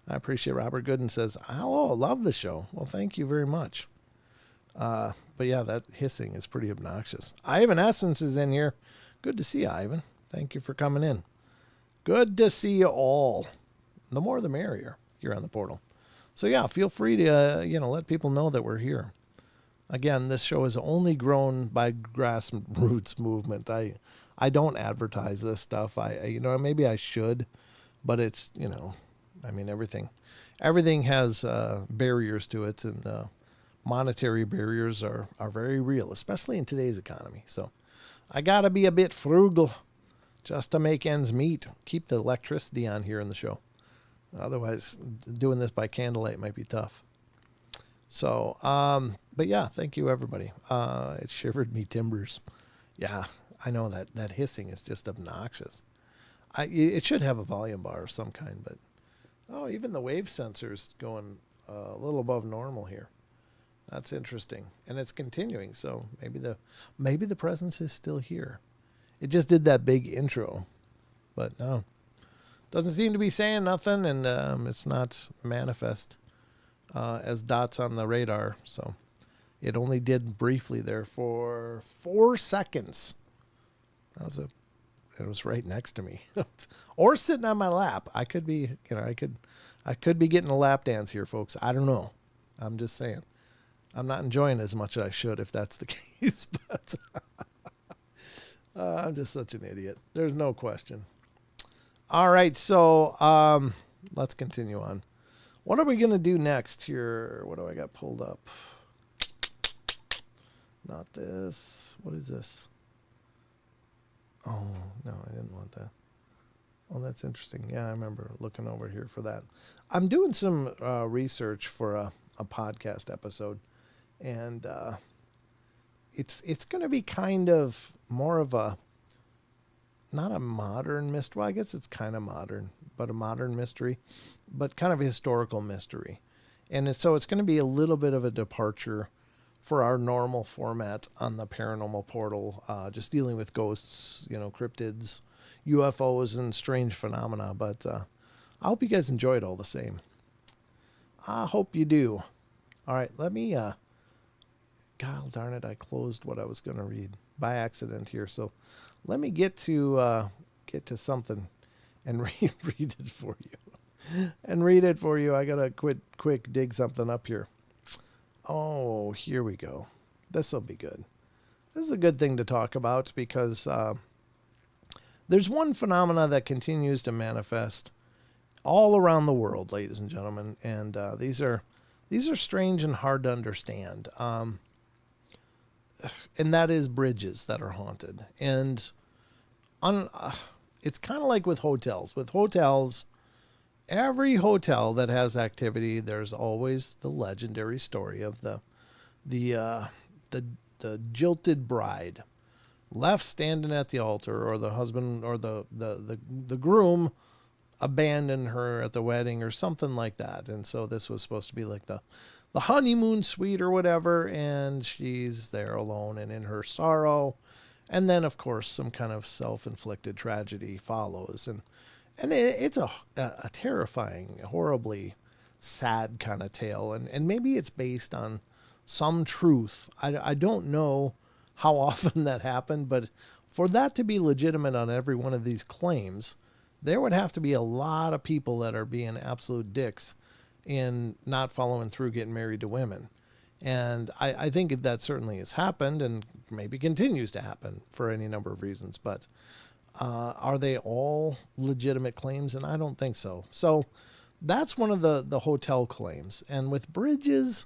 I appreciate Robert Gooden says, hello, love the show. Well, thank you very much. But yeah, that hissing is pretty obnoxious. Ivan Essence is in here. Good to see you, Ivan. Thank you for coming in. Good to see you all. The more the merrier here on the portal. So yeah, feel free to, let people know that we're here. Again, this show is only grown by grassroots movement. I don't advertise this stuff. Maybe I should, but it's, I mean, everything has barriers to it, and monetary barriers are very real, especially in today's economy. So I got to be a bit frugal just to make ends meet. Keep the electricity on here in the show. Otherwise, doing this by candlelight might be tough. So, but yeah, thank you, everybody. It shivered me timbers. Yeah, I know that hissing is just obnoxious. It should have a volume bar of some kind, but even the wave sensor's going a little above normal here. That's interesting, and it's continuing. So maybe the presence is still here, It just did that big intro. But no, doesn't seem to be saying nothing, and it's not manifest as dots on the radar. So it only did briefly there for 4 seconds. It was right next to me, or sitting on my lap. I could be, I could be getting a lap dance here, folks. I don't know. I'm just saying. I'm not enjoying it as much as I should if that's the case, but I'm just such an idiot. There's no question. All right, so let's continue on. What are we going to do next here? What do I got pulled up? Not this. What is this? Oh, no, I didn't want that. Oh, that's interesting. Yeah, I remember looking over here for that. I'm doing some research for a podcast episode, and it's going to be kind of more of a, not a modern mystery. Well, I guess it's kind of modern, but a modern mystery, but kind of a historical mystery. And so it's going to be a little bit of a departure for our normal format on the Paranormal Portal, just dealing with ghosts, cryptids, UFOs, and strange phenomena. But I hope you guys enjoy it all the same. I hope you do. All right, let me, God darn it, I closed what I was going to read by accident here. So let me get to something and read it for you. I got to quick dig something up here. Oh, here we go. This will be good. This is a good thing to talk about because there's one phenomena that continues to manifest all around the world, ladies and gentlemen, and these are strange and hard to understand. And that is bridges that are haunted. And it's kind of like with hotels. With hotels, every hotel that has activity, there's always the legendary story of the jilted bride left standing at the altar, or the husband or the groom abandoned her at the wedding or something like that. And so this was supposed to be like the honeymoon suite or whatever, and she's there alone and in her sorrow. And then, of course, some kind of self-inflicted tragedy follows. And it's a terrifying, horribly sad kind of tale. And maybe it's based on some truth. I don't know how often that happened, but for that to be legitimate on every one of these claims, there would have to be a lot of people that are being absolute dicks in not following through, getting married to women. And I think that certainly has happened and maybe continues to happen for any number of reasons. But are they all legitimate claims? And I don't think so. So that's one of the hotel claims. And with bridges,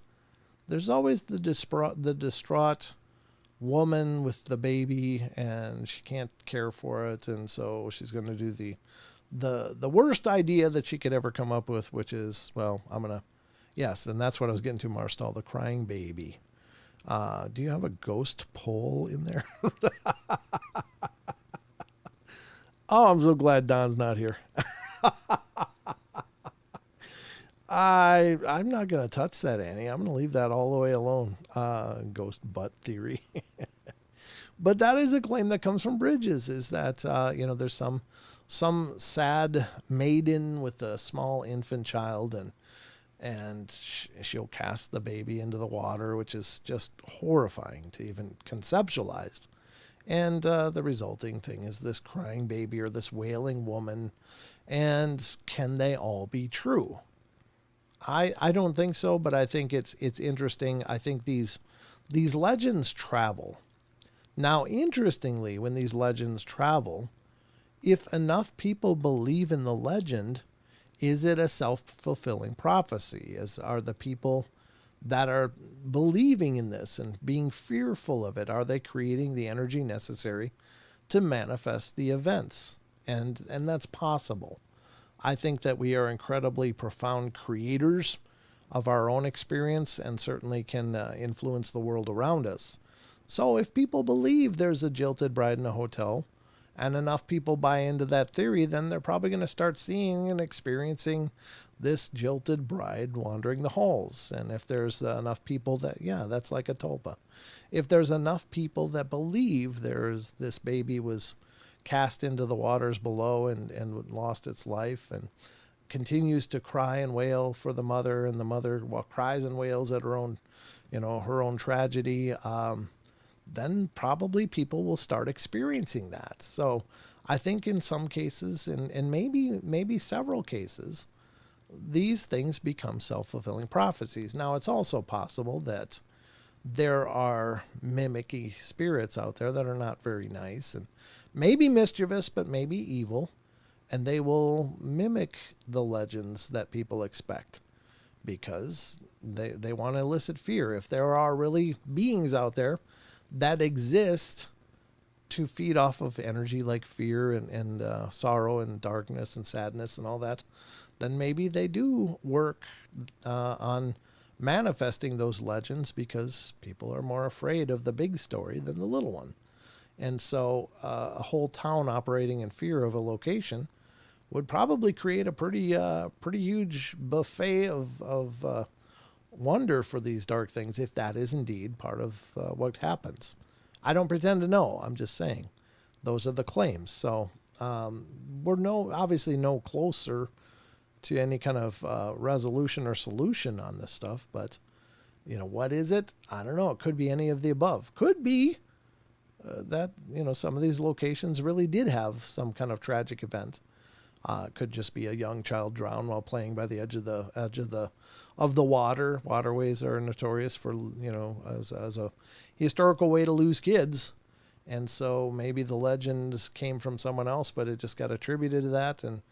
there's always the distraught woman with the baby, and she can't care for it. And so she's going to do the worst idea that she could ever come up with, which is, well, yes, and that's what I was getting to, Marstall, the crying baby. Do you have a ghost pole in there? Oh, I'm so glad Don's not here. I'm not going to touch that, Annie. I'm going to leave that all the way alone. Ghost butt theory. But that is a claim that comes from bridges, is that, there's some sad maiden with a small infant child, and she'll cast the baby into the water, which is just horrifying to even conceptualize. And the resulting thing is this crying baby or this wailing woman. And can they all be true? I don't think so, but I think it's interesting. I think these legends travel. Now, interestingly, when these legends travel, if enough people believe in the legend, is it a self-fulfilling prophecy? Are the people that are believing in this and being fearful of it, are they creating the energy necessary to manifest the events? And that's possible. I think that we are incredibly profound creators of our own experience and certainly can influence the world around us. So if people believe there's a jilted bride in a hotel, and enough people buy into that theory, then they're probably going to start seeing and experiencing this jilted bride wandering the halls. And if there's enough people that, yeah, that's like a tulpa. If there's enough people that believe this baby was cast into the waters below and lost its life and continues to cry and wail for the mother, and the mother cries and wails at her own, her own tragedy, then probably people will start experiencing that. So I think in some cases, and maybe several cases, these things become self-fulfilling prophecies. Now, it's also possible that there are mimicky spirits out there that are not very nice and maybe mischievous, but maybe evil, and they will mimic the legends that people expect because they want to elicit fear. If there are really beings out there that exist to feed off of energy like fear and sorrow and darkness and sadness and all that, then maybe they do work on manifesting those legends because people are more afraid of the big story than the little one. And so a whole town operating in fear of a location would probably create a pretty huge buffet of wonder for these dark things, if that is indeed part of what happens. I don't pretend to know. I'm just saying those are the claims. So we're obviously no closer to any kind of resolution or solution on this stuff. But, what is it? I don't know. It could be any of the above. Could be that, some of these locations really did have some kind of tragic event. Could just be a young child drowned while playing by the edge of the water. Waterways are notorious for, as a historical way to lose kids. And so maybe the legends came from someone else, but it just got attributed to that. And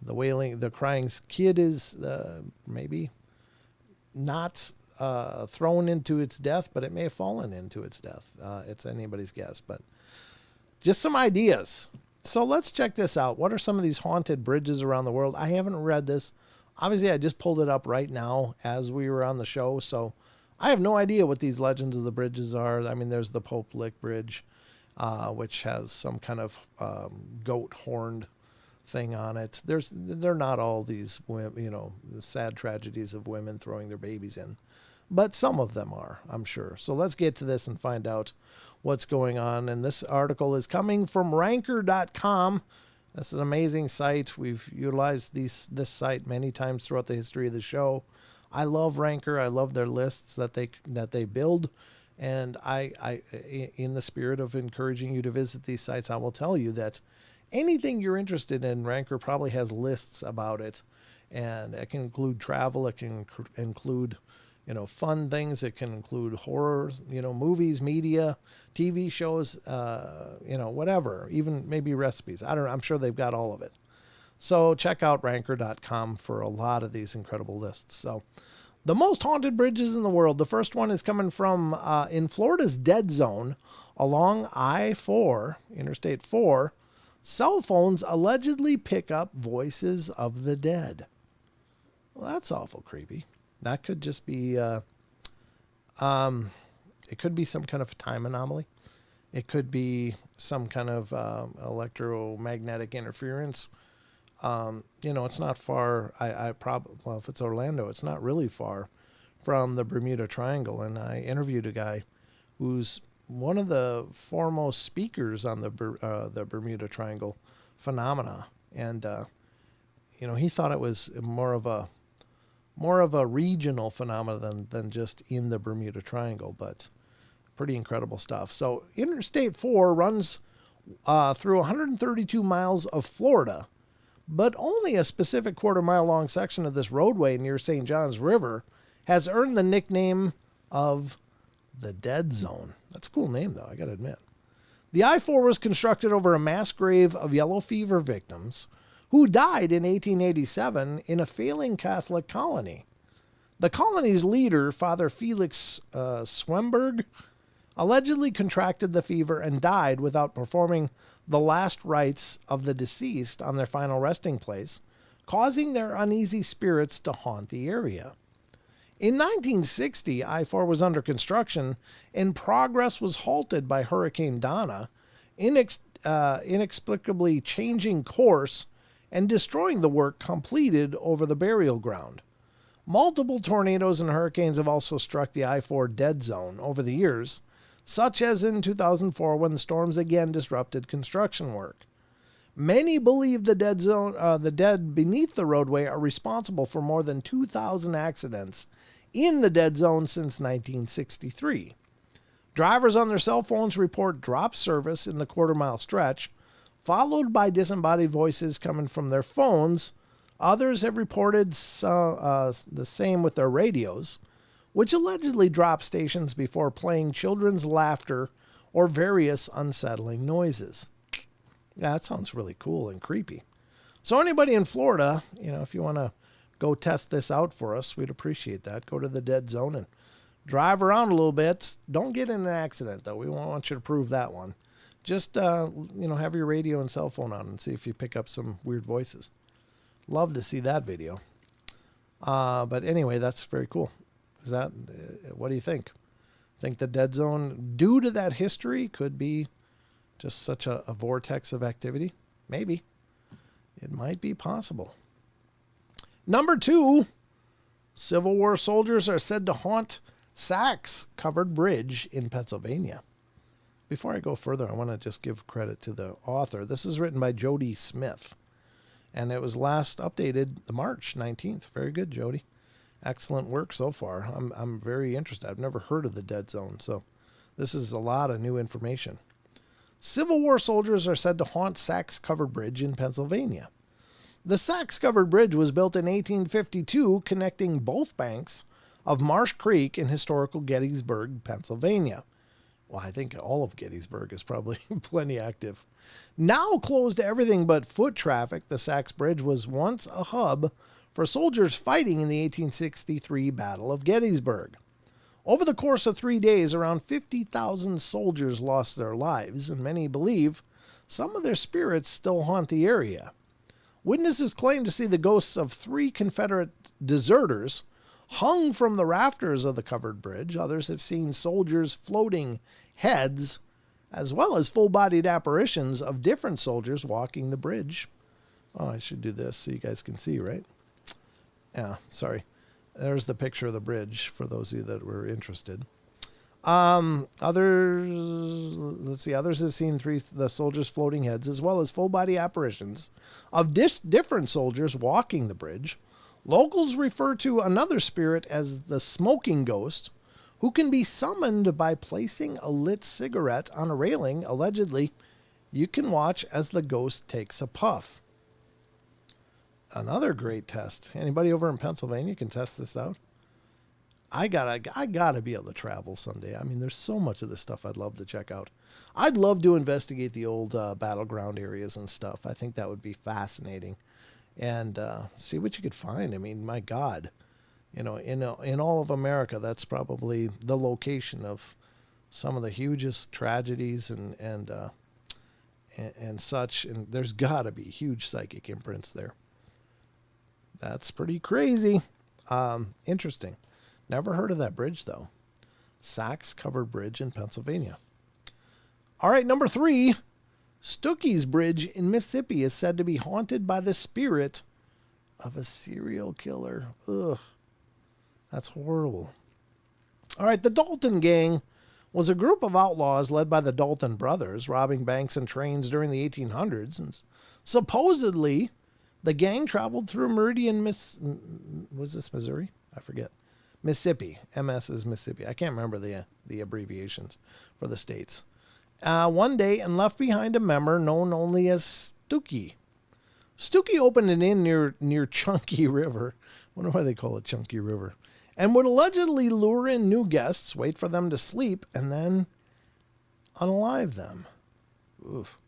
the crying kid is maybe not thrown into its death, but it may have fallen into its death. It's anybody's guess, but just some ideas. So let's check this out. What are some of these haunted bridges around the world? I haven't read this. Obviously, I just pulled it up right now as we were on the show, so I have no idea what these legends of the bridges are. I mean, there's the Pope Lick Bridge, which has some kind of goat horned thing on it. They're not all these, the sad tragedies of women throwing their babies in, but some of them are, I'm sure. So let's get to this and find out what's going on. And this article is coming from ranker.com. This is an amazing site. We've utilized this site many times throughout the history of the show. I love Ranker. I love their lists that they build. And I in the spirit of encouraging you to visit these sites, I will tell you that anything you're interested in, Ranker probably has lists about it. And it can include travel. It can include, fun things. It can include horror, movies, media, TV shows, whatever, even maybe recipes. I don't know. I'm sure they've got all of it. So check out ranker.com for a lot of these incredible lists. So the most haunted bridges in the world. The first one is coming from in Florida's dead zone along I-4, Interstate 4. Cell phones allegedly pick up voices of the dead. Well, that's awful creepy. That could just be, it could be some kind of time anomaly. It could be some kind of electromagnetic interference. It's not far. If it's Orlando, it's not really far from the Bermuda Triangle. And I interviewed a guy who's one of the foremost speakers on the Bermuda Triangle phenomena. And, he thought it was more of a regional phenomenon than just in the Bermuda Triangle, but pretty incredible stuff. So Interstate 4 runs through 132 miles of Florida, but only a specific quarter-mile long section of this roadway near St. John's River has earned the nickname of the Dead Zone. That's a cool name, though, I got to admit. The I-4 was constructed over a mass grave of yellow fever victims who died in 1887 in a failing Catholic colony. The colony's leader, Father Felix Swemberg, allegedly contracted the fever and died without performing the last rites of the deceased on their final resting place, causing their uneasy spirits to haunt the area. In 1960, I-4 was under construction and progress was halted by Hurricane Donna, inexplicably changing course and destroying the work completed over the burial ground. Multiple tornadoes and hurricanes have also struck the I-4 dead zone over the years, such as in 2004 when the storms again disrupted construction work. Many believe the dead beneath the roadway are responsible for more than 2,000 accidents in the dead zone since 1963. Drivers on their cell phones report dropped service in the quarter-mile stretch, followed by disembodied voices coming from their phones. Others have reported the same with their radios, which allegedly drop stations before playing children's laughter or various unsettling noises. Yeah, that sounds really cool and creepy. So anybody in Florida, if you want to go test this out for us, we'd appreciate that. Go to the dead zone and drive around a little bit. Don't get in an accident, though. We won't want you to prove that one. Just, have your radio and cell phone on and see if you pick up some weird voices. Love to see that video. But anyway, that's very cool. What do you think? Think the dead zone, due to that history, could be just such a vortex of activity? Maybe. It might be possible. Number 2, Civil War soldiers are said to haunt Sachs Covered Bridge in Pennsylvania. Before I go further, I want to just give credit to the author. This is written by Jody Smith, and it was last updated March 19th. Very good, Jody. Excellent work so far. I'm very interested. I've never heard of the dead zone, so this is a lot of new information. Civil War soldiers are said to haunt Sachs Covered Bridge in Pennsylvania. The Sachs Covered Bridge was built in 1852, connecting both banks of Marsh Creek in historical Gettysburg, Pennsylvania. Well, I think all of Gettysburg is probably plenty active. Now closed to everything but foot traffic, the Sachs Bridge was once a hub for soldiers fighting in the 1863 Battle of Gettysburg. Over the course of 3 days, around 50,000 soldiers lost their lives, and many believe some of their spirits still haunt the area. Witnesses claim to see the ghosts of 3 Confederate deserters hung from the rafters of the covered bridge. Others have seen soldiers' floating heads, as well as full-bodied apparitions of different soldiers walking the bridge. Oh, I should do this so you guys can see, right? Yeah, sorry. There's the picture of the bridge for those of you that were interested. Others have seen the soldiers' floating heads, as well as full-body apparitions of different soldiers walking the bridge. Locals refer to another spirit as the smoking ghost, who can be summoned by placing a lit cigarette on a railing. Allegedly, you can watch as the ghost takes a puff. Another great test. Anybody over in Pennsylvania can test this out. I gotta be able to travel someday. I mean, there's so much of this stuff I'd love to check out. I'd love to investigate the old battleground areas and stuff. I think that would be fascinating, and see what you could find. I mean, my God, in all of America, that's probably the location of some of the hugest tragedies and such. And there's got to be huge psychic imprints there. That's pretty crazy. Interesting. Never heard of that bridge, though. Sachs Covered Bridge in Pennsylvania. All right, number 3. Stooky's Bridge in Mississippi is said to be haunted by the spirit of a serial killer. Ugh. That's horrible. All right, the Dalton Gang was a group of outlaws led by the Dalton brothers, robbing banks and trains during the 1800s. And supposedly, the gang traveled through Meridian, was this Missouri? I forget. Mississippi. MS is Mississippi. I can't remember the abbreviations for the states. One day and left behind a member known only as Stooky. Stooky opened an inn near Chunky River. Wonder why they call it Chunky River. And would allegedly lure in new guests, wait for them to sleep, and then unalive them. Oof.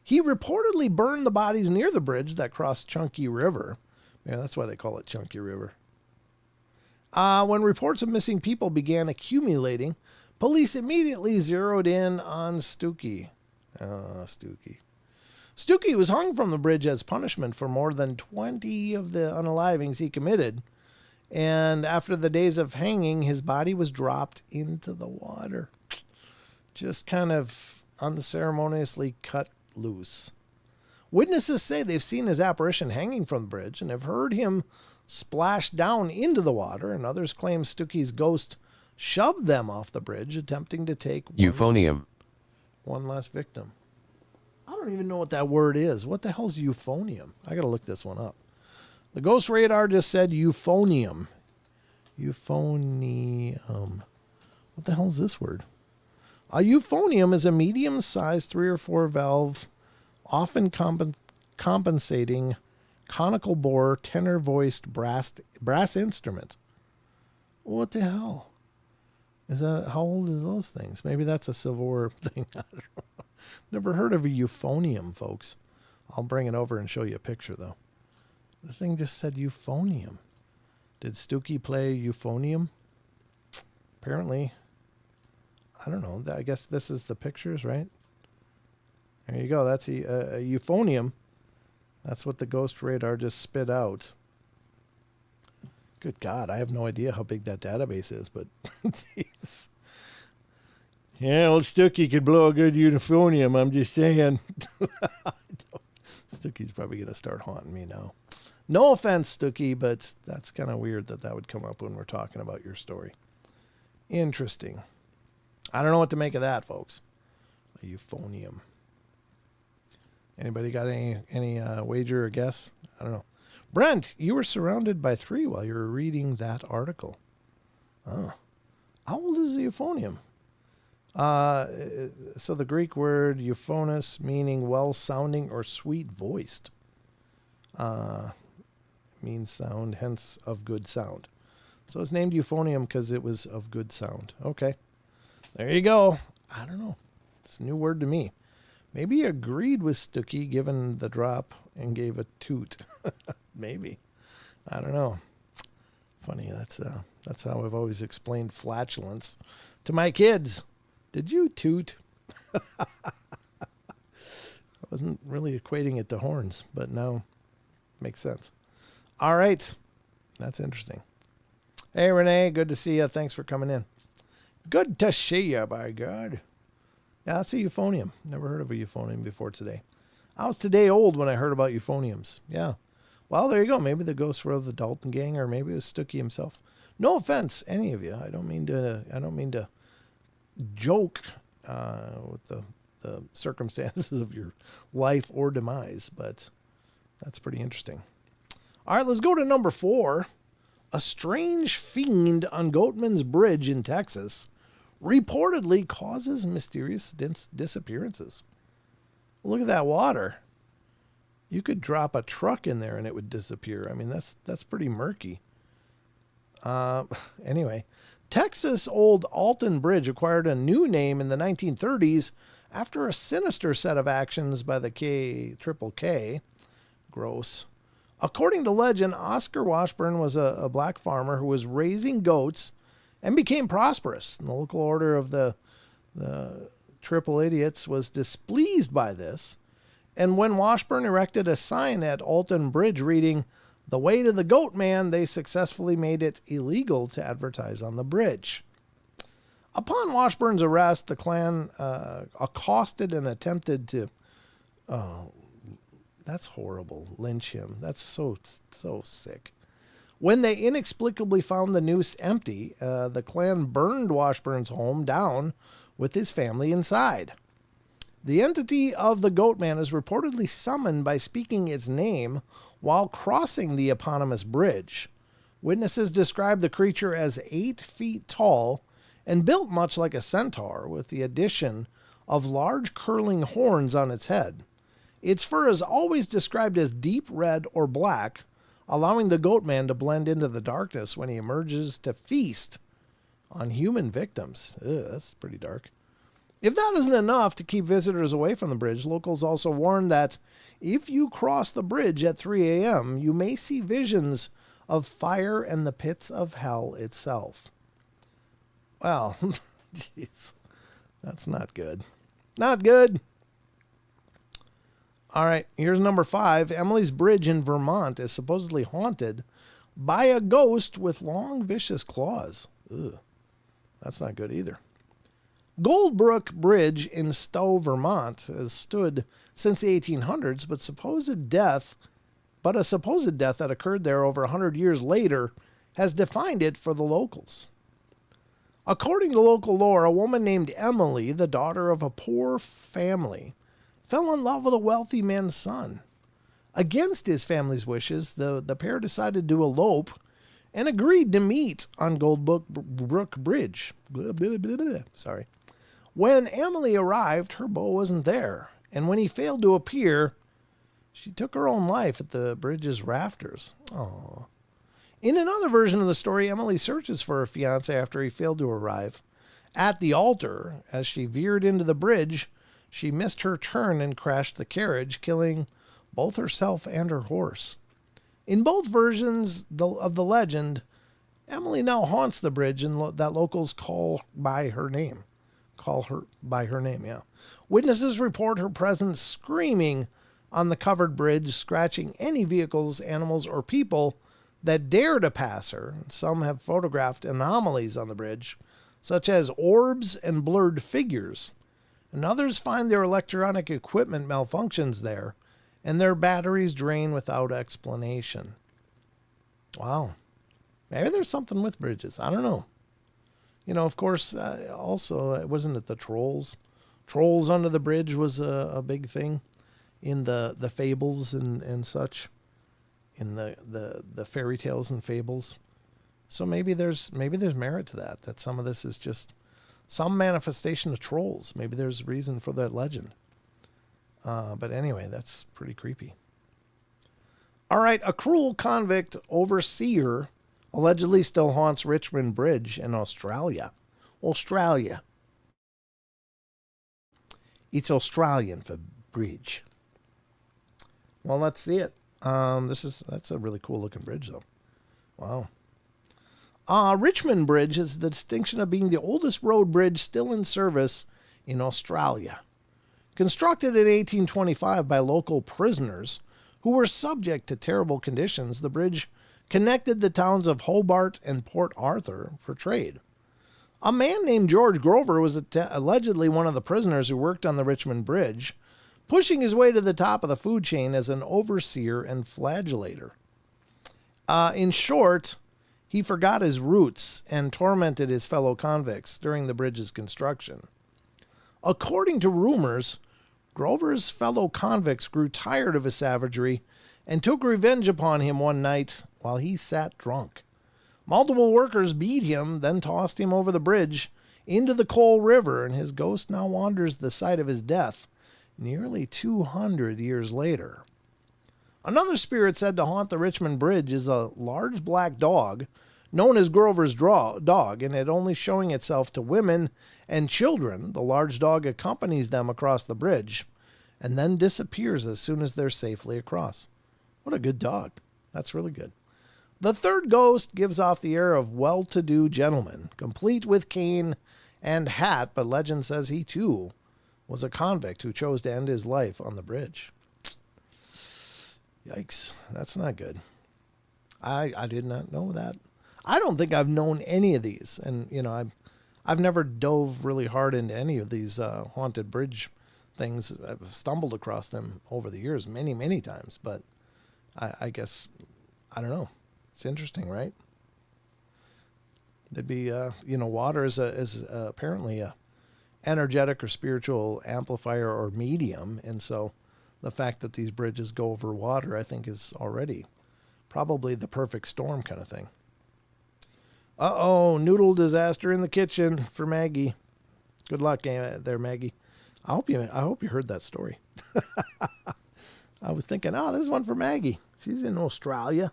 He reportedly burned the bodies near the bridge that crossed Chunky River. Yeah, that's why they call it Chunky River. When reports of missing people began accumulating, police immediately zeroed in on Stooky. Stooky. Stooky was hung from the bridge as punishment for more than 20 of the unalivings he committed. And after the days of hanging, his body was dropped into the water. Just kind of unceremoniously cut loose. Witnesses say they've seen his apparition hanging from the bridge and have heard him splash down into the water, and others claim Stooky's ghost shoved them off the bridge, attempting to take one last victim. I don't even know what that word is. What the hell's euphonium? I got to look this one up. The ghost radar just said euphonium. Euphonium. What the hell is this word? A euphonium is a medium-sized 3 or 4 valve, often compensating conical bore, tenor-voiced brass instrument. What the hell? Is that, how old is those things? Maybe that's a Civil War thing. I don't know. Never heard of a euphonium, folks. I'll bring it over and show you a picture, though. The thing just said euphonium. Did Stooky play euphonium? Apparently. I don't know. I guess this is the pictures, right? There you go. That's a euphonium. That's what the ghost radar just spit out. Good God, I have no idea how big that database is, but jeez. Yeah, old Stooky could blow a good euphonium, I'm just saying. Stooky's probably going to start haunting me now. No offense, Stooky, but that's kind of weird that would come up when we're talking about your story. Interesting. I don't know what to make of that, folks. A euphonium. Anybody got any wager or guess? I don't know. Brent, you were surrounded by 3 while you were reading that article. Oh. How old is the euphonium? So the Greek word euphonous, meaning well-sounding or sweet-voiced, means sound, hence of good sound. So it's named euphonium because it was of good sound. Okay. There you go. I don't know. It's a new word to me. Maybe he agreed with Stooky given the drop and gave a toot. Maybe. I don't know. Funny, that's how I've always explained flatulence to my kids. Did you toot? I wasn't really equating it to horns, but now makes sense. All right. That's interesting. Hey, Renee, good to see you. Thanks for coming in. Good to see you, by God. Yeah, that's a euphonium. Never heard of a euphonium before today. I was today old when I heard about euphoniums. Yeah. Well, there you go. Maybe the ghosts were of the Dalton gang, or maybe it was Stooky himself. No offense, any of you. I don't mean to joke with the circumstances of your life or demise, but that's pretty interesting. All right, let's go to number 4. A strange fiend on Goatman's Bridge in Texas reportedly causes mysterious disappearances. Look at that water. You could drop a truck in there and it would disappear. I mean, that's pretty murky. Anyway, Texas Old Alton Bridge acquired a new name in the 1930s after a sinister set of actions by the KKK. Gross. According to legend, Oscar Washburn was a black farmer who was raising goats and became prosperous. And the local order of the Triple Idiots was displeased by this. And when Washburn erected a sign at Alton Bridge reading, "The way to the Goat Man," they successfully made it illegal to advertise on the bridge. Upon Washburn's arrest, the Klan accosted and attempted to, that's horrible, lynch him. That's so sick. When they inexplicably found the noose empty, the Klan burned Washburn's home down with his family inside. The entity of the Goat Man is reportedly summoned by speaking its name while crossing the eponymous bridge. Witnesses describe the creature as 8 feet tall and built much like a centaur, with the addition of large curling horns on its head. Its fur is always described as deep red or black, allowing the Goat Man to blend into the darkness when he emerges to feast on human victims. Ugh, that's pretty dark. If that isn't enough to keep visitors away from the bridge, locals also warn that if you cross the bridge at 3 a.m., you may see visions of fire and the pits of hell itself. Well, jeez, that's not good. Not good. All right, here's number 5. Emily's Bridge in Vermont is supposedly haunted by a ghost with long, vicious claws. Ugh, that's not good either. Goldbrook Bridge in Stowe, Vermont, has stood since the 1800s, but a supposed death that occurred there over 100 years later has defined it for the locals. According to local lore, a woman named Emily, the daughter of a poor family, fell in love with a wealthy man's son. Against his family's wishes, the pair decided to elope and agreed to meet on Goldbrook Bridge. Sorry. When Emily arrived, her beau wasn't there, and when he failed to appear, she took her own life at the bridge's rafters. Aww. In another version of the story, Emily searches for her fiancé after he failed to arrive. At the altar, as she veered into the bridge, she missed her turn and crashed the carriage, killing both herself and her horse. In both versions of the legend, Emily now haunts the bridge and that locals call her by her name, yeah. Witnesses report her presence screaming on the covered bridge, scratching any vehicles, animals, or people that dare to pass her. Some have photographed anomalies on the bridge, such as orbs and blurred figures. And others find their electronic equipment malfunctions there, and their batteries drain without explanation. Wow. Maybe there's something with bridges. I don't know. You know, of course, also, wasn't it the trolls? Trolls under the bridge was a big thing in the fables and such, in the fairy tales and fables. So maybe there's merit to that some of this is just some manifestation of trolls. Maybe there's reason for that legend. But anyway, that's pretty creepy. All right, a cruel convict overseer allegedly still haunts Richmond Bridge in Australia. Australia. It's Australian for bridge. Well, let's see it. That's a really cool looking bridge, though. Wow. Richmond Bridge is the distinction of being the oldest road bridge still in service in Australia. Constructed in 1825 by local prisoners who were subject to terrible conditions, the bridge connected the towns of Hobart and Port Arthur for trade. A man named George Grover was allegedly one of the prisoners who worked on the Richmond Bridge, pushing his way to the top of the food chain as an overseer and flagellator. In short, he forgot his roots and tormented his fellow convicts during the bridge's construction. According to rumors, Grover's fellow convicts grew tired of his savagery and took revenge upon him one night while he sat drunk. Multiple workers beat him, then tossed him over the bridge into the Coal River, and his ghost now wanders the site of his death nearly 200 years later. Another spirit said to haunt the Richmond Bridge is a large black dog known as Grover's dog, and it only showing itself to women and children. The large dog accompanies them across the bridge and then disappears as soon as they're safely across. What a good dog. That's really good. The third ghost gives off the air of well-to-do gentleman, complete with cane and hat, but legend says he too was a convict who chose to end his life on the bridge. Yikes, that's not good. I did not know that. I don't think I've known any of these, and you know, I've never dove really hard into any of these haunted bridge things. I've stumbled across them over the years many times, but I guess I don't know. It's interesting, right? There'd be water is apparently a energetic or spiritual amplifier or medium, and so the fact that these bridges go over water, I think, is already probably the perfect storm kind of thing. Uh-oh, noodle disaster in the kitchen for Maggie. Good luck there, Maggie. I hope you heard that story. I was thinking, this is one for Maggie. She's in Australia.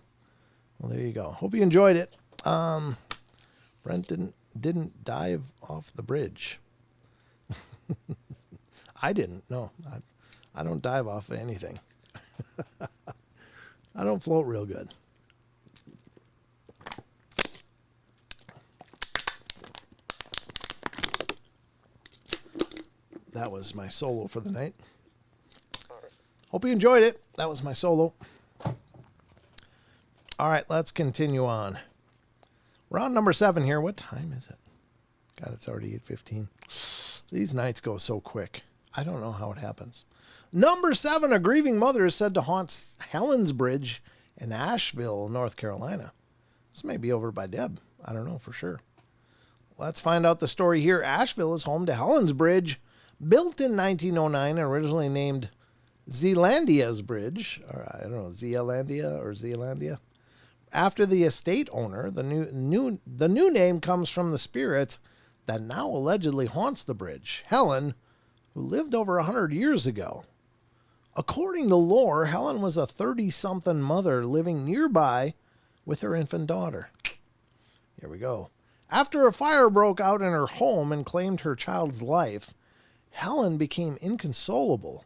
Well, there you go. Hope you enjoyed it. Brent didn't dive off the bridge. I didn't. No, I don't dive off of anything. I don't float real good. That was my solo for the night. Hope you enjoyed it. That was my solo. All right, let's continue on. We're on number 7 here. What time is it? God, it's already 8:15. These nights go so quick. I don't know how it happens. Number 7, a grieving mother is said to haunt Helen's Bridge in Asheville, North Carolina. This may be over by Deb. I don't know for sure. Let's find out the story here. Asheville is home to Helen's Bridge, built in 1909 and originally named Zealandia's Bridge. Or I don't know, Zealandia. After the estate owner, the new name comes from the spirit that now allegedly haunts the bridge, Helen, who lived over 100 years ago. According to lore, Helen was a 30-something mother living nearby with her infant daughter. Here we go. After a fire broke out in her home and claimed her child's life, Helen became inconsolable.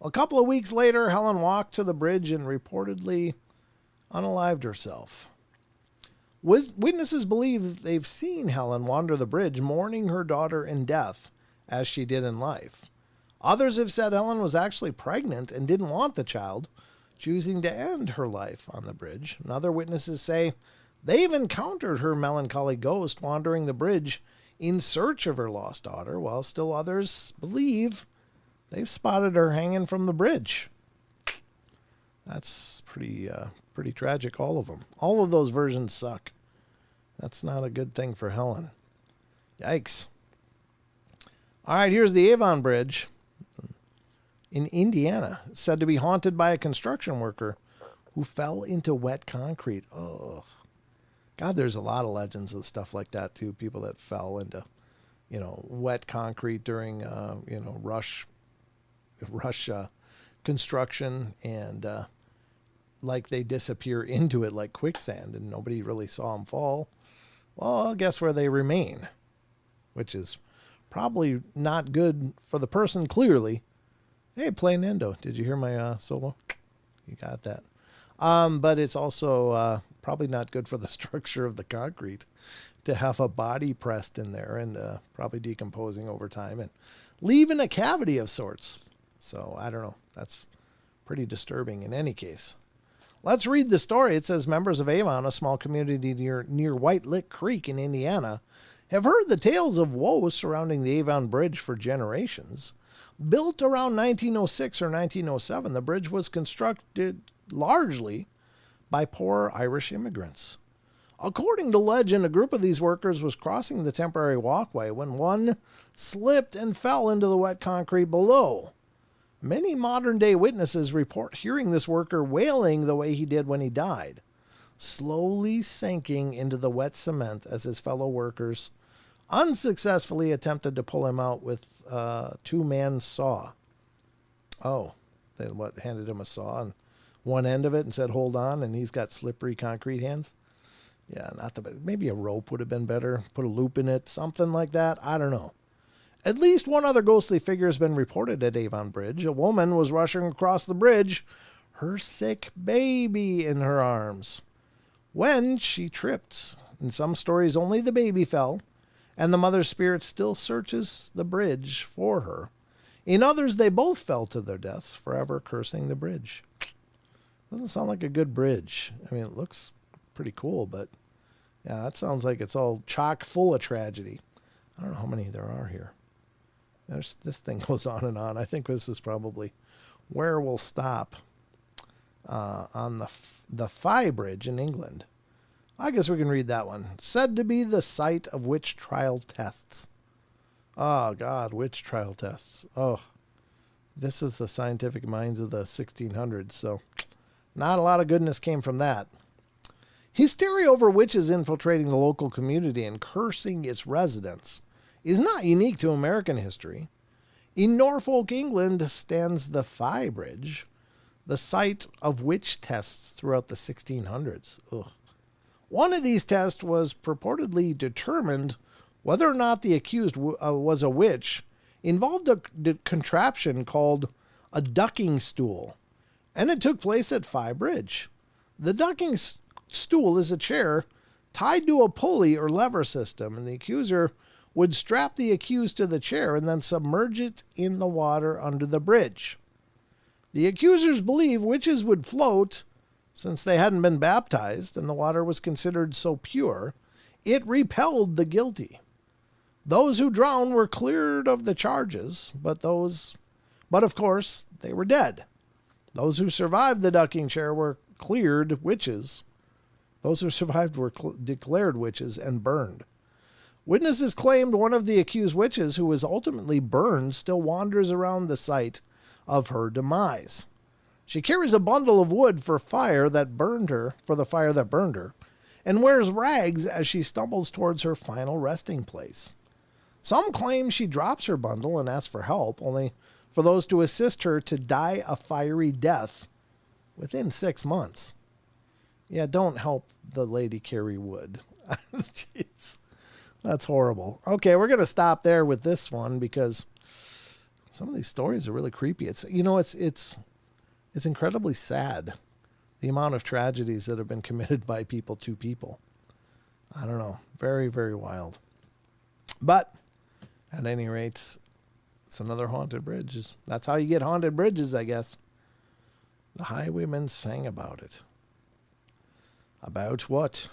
A couple of weeks later, Helen walked to the bridge and reportedly unalived herself. Witnesses believe they've seen Helen wander the bridge, mourning her daughter in death, as she did in life. Others have said Helen was actually pregnant and didn't want the child, choosing to end her life on the bridge. And other witnesses say they've encountered her melancholy ghost wandering the bridge in search of her lost daughter, while still others believe they've spotted her hanging from the bridge. That's pretty tragic, all of them. All of those versions suck. That's not a good thing for Helen. Yikes. All right, here's the Avon Bridge in Indiana, said to be haunted by a construction worker who fell into wet concrete. Oh, God, there's a lot of legends of stuff like that, too. People that fell into, wet concrete during, rush construction, and like they disappear into it like quicksand and nobody really saw them fall. Well, guess where they remain, which is probably not good for the person, clearly. Hey, play Nendo. Did you hear my solo? You got that. But it's also probably not good for the structure of the concrete to have a body pressed in there and probably decomposing over time and leaving a cavity of sorts. So I don't know. That's pretty disturbing in any case. Let's read the story. It says members of Avon, a small community near White Lick Creek in Indiana, have heard the tales of woe surrounding the Avon Bridge for generations. Built around 1906 or 1907, the bridge was constructed largely by poor Irish immigrants. According to legend, a group of these workers was crossing the temporary walkway when one slipped and fell into the wet concrete below. Many modern-day witnesses report hearing this worker wailing the way he did when he died, slowly sinking into the wet cement as his fellow workers unsuccessfully attempted to pull him out with a two-man saw. Oh, they handed him a saw on one end of it and said, hold on, and he's got slippery concrete hands? Yeah, maybe a rope would have been better. Put a loop in it, something like that. I don't know. At least one other ghostly figure has been reported at Avon Bridge. A woman was rushing across the bridge, her sick baby in her arms, when she tripped. In some stories, only the baby fell, and the mother's spirit still searches the bridge for her. In others, they both fell to their deaths, forever cursing the bridge. Doesn't sound like a good bridge. I mean, it looks pretty cool, but yeah, that sounds like it's all chock full of tragedy. I don't know how many there are here. This thing goes on and on. I think this is probably where we'll stop on the Phi Bridge in England. I guess we can read that one. Said to be the site of witch trial tests. Oh, God, witch trial tests. Oh, this is the scientific minds of the 1600s, so not a lot of goodness came from that. Hysteria over witches infiltrating the local community and cursing its residents is not unique to American history. In Norfolk, England, stands the Phi Bridge, the site of witch tests throughout the 1600s. Ugh. One of these tests was purportedly determined whether or not the accused was a witch, involved a contraption called a ducking stool, and it took place at Phi Bridge. The ducking stool is a chair tied to a pulley or lever system, and the accuser would strap the accused to the chair and then submerge it in the water under the bridge. The accusers believed witches would float since they hadn't been baptized and the water was considered so pure, it repelled the guilty. Those who drowned were cleared of the charges, but of course, they were dead. Those who survived the ducking chair were cleared witches. Those who survived were declared witches and burned. Witnesses claimed one of the accused witches, who was ultimately burned, still wanders around the site of her demise. She carries a bundle of wood for the fire that burned her, and wears rags as she stumbles towards her final resting place. Some claim she drops her bundle and asks for help, only for those to assist her to die a fiery death within 6 months. Yeah, don't help the lady carry wood. Jeez, that's horrible. Okay, we're going to stop there with this one because some of these stories are really creepy. It's incredibly sad, the amount of tragedies that have been committed by people to people. I don't know. Very, very wild. But at any rate, it's another haunted bridge. That's how you get haunted bridges, I guess. The highwaymen sang about it. About what?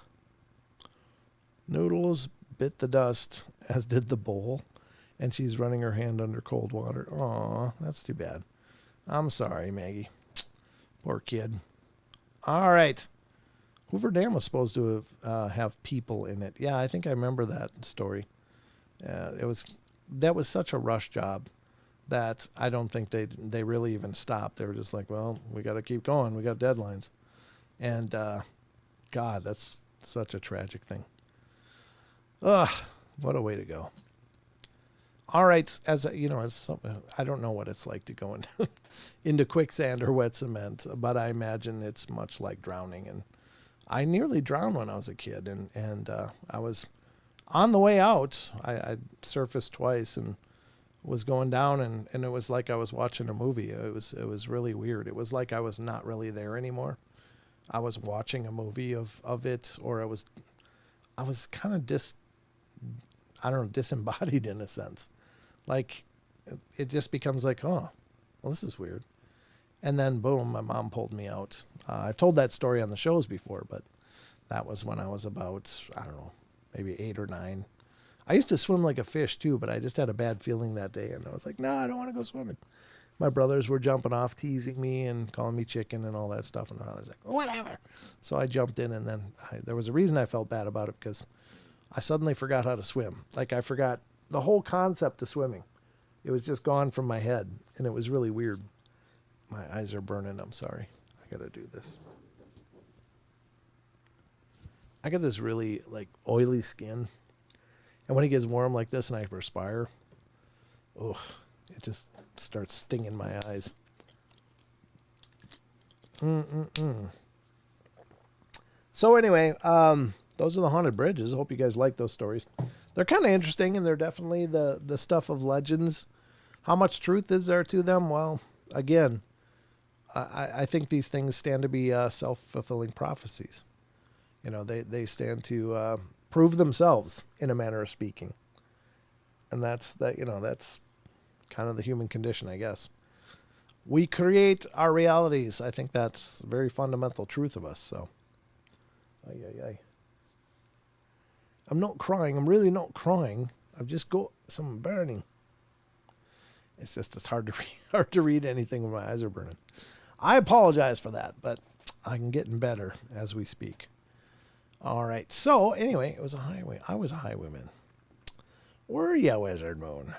Noodles bit the dust, as did the bowl, and she's running her hand under cold water. Aw, that's too bad. I'm sorry, Maggie. Poor kid. All right. Hoover Dam was supposed to have people in it. Yeah, I think I remember that story. That was such a rush job that I don't think they really even stopped. They were just like, well, we got to keep going. We got deadlines. And God, that's such a tragic thing. Ugh, what a way to go. All right, I don't know what it's like to go into quicksand or wet cement, but I imagine it's much like drowning. And I nearly drowned when I was a kid, and I was on the way out. I surfaced twice and was going down, and it was like I was watching a movie. It was really weird. It was like I was not really there anymore. I was watching a movie of it, or I was kind of disembodied in a sense. Like it just becomes like, oh, well, this is weird. And then boom, my mom pulled me out. I've told that story on the shows before, but that was when I was about, I don't know, maybe 8 or 9. I used to swim like a fish too, but I just had a bad feeling that day. And I was like, no, I don't want to go swimming. My brothers were jumping off, teasing me and calling me chicken and all that stuff. And I was like, whatever. So I jumped in, and then there was a reason I felt bad about it, because I suddenly forgot how to swim. Like I forgot the whole concept of swimming. It was just gone from my head, and it was really weird. My eyes are burning. I'm sorry. I got to do this. I got this really like oily skin. And when it gets warm like this and I perspire, it just starts stinging my eyes. So anyway, those are the haunted bridges. I hope you guys like those stories. They're kind of interesting, and they're definitely the stuff of legends. How much truth is there to them? Well, again, I think these things stand to be self-fulfilling prophecies. You know, they stand to prove themselves, in a manner of speaking. And that's kind of the human condition, I guess. We create our realities. I think that's a very fundamental truth of us. So, I'm not crying. I'm really not crying. I've just got some burning. It's hard to read anything when my eyes are burning. I apologize for that, but I'm getting better as we speak. All right. So anyway, it was a highway. I was a highwayman. Were ya, Wizard Moon?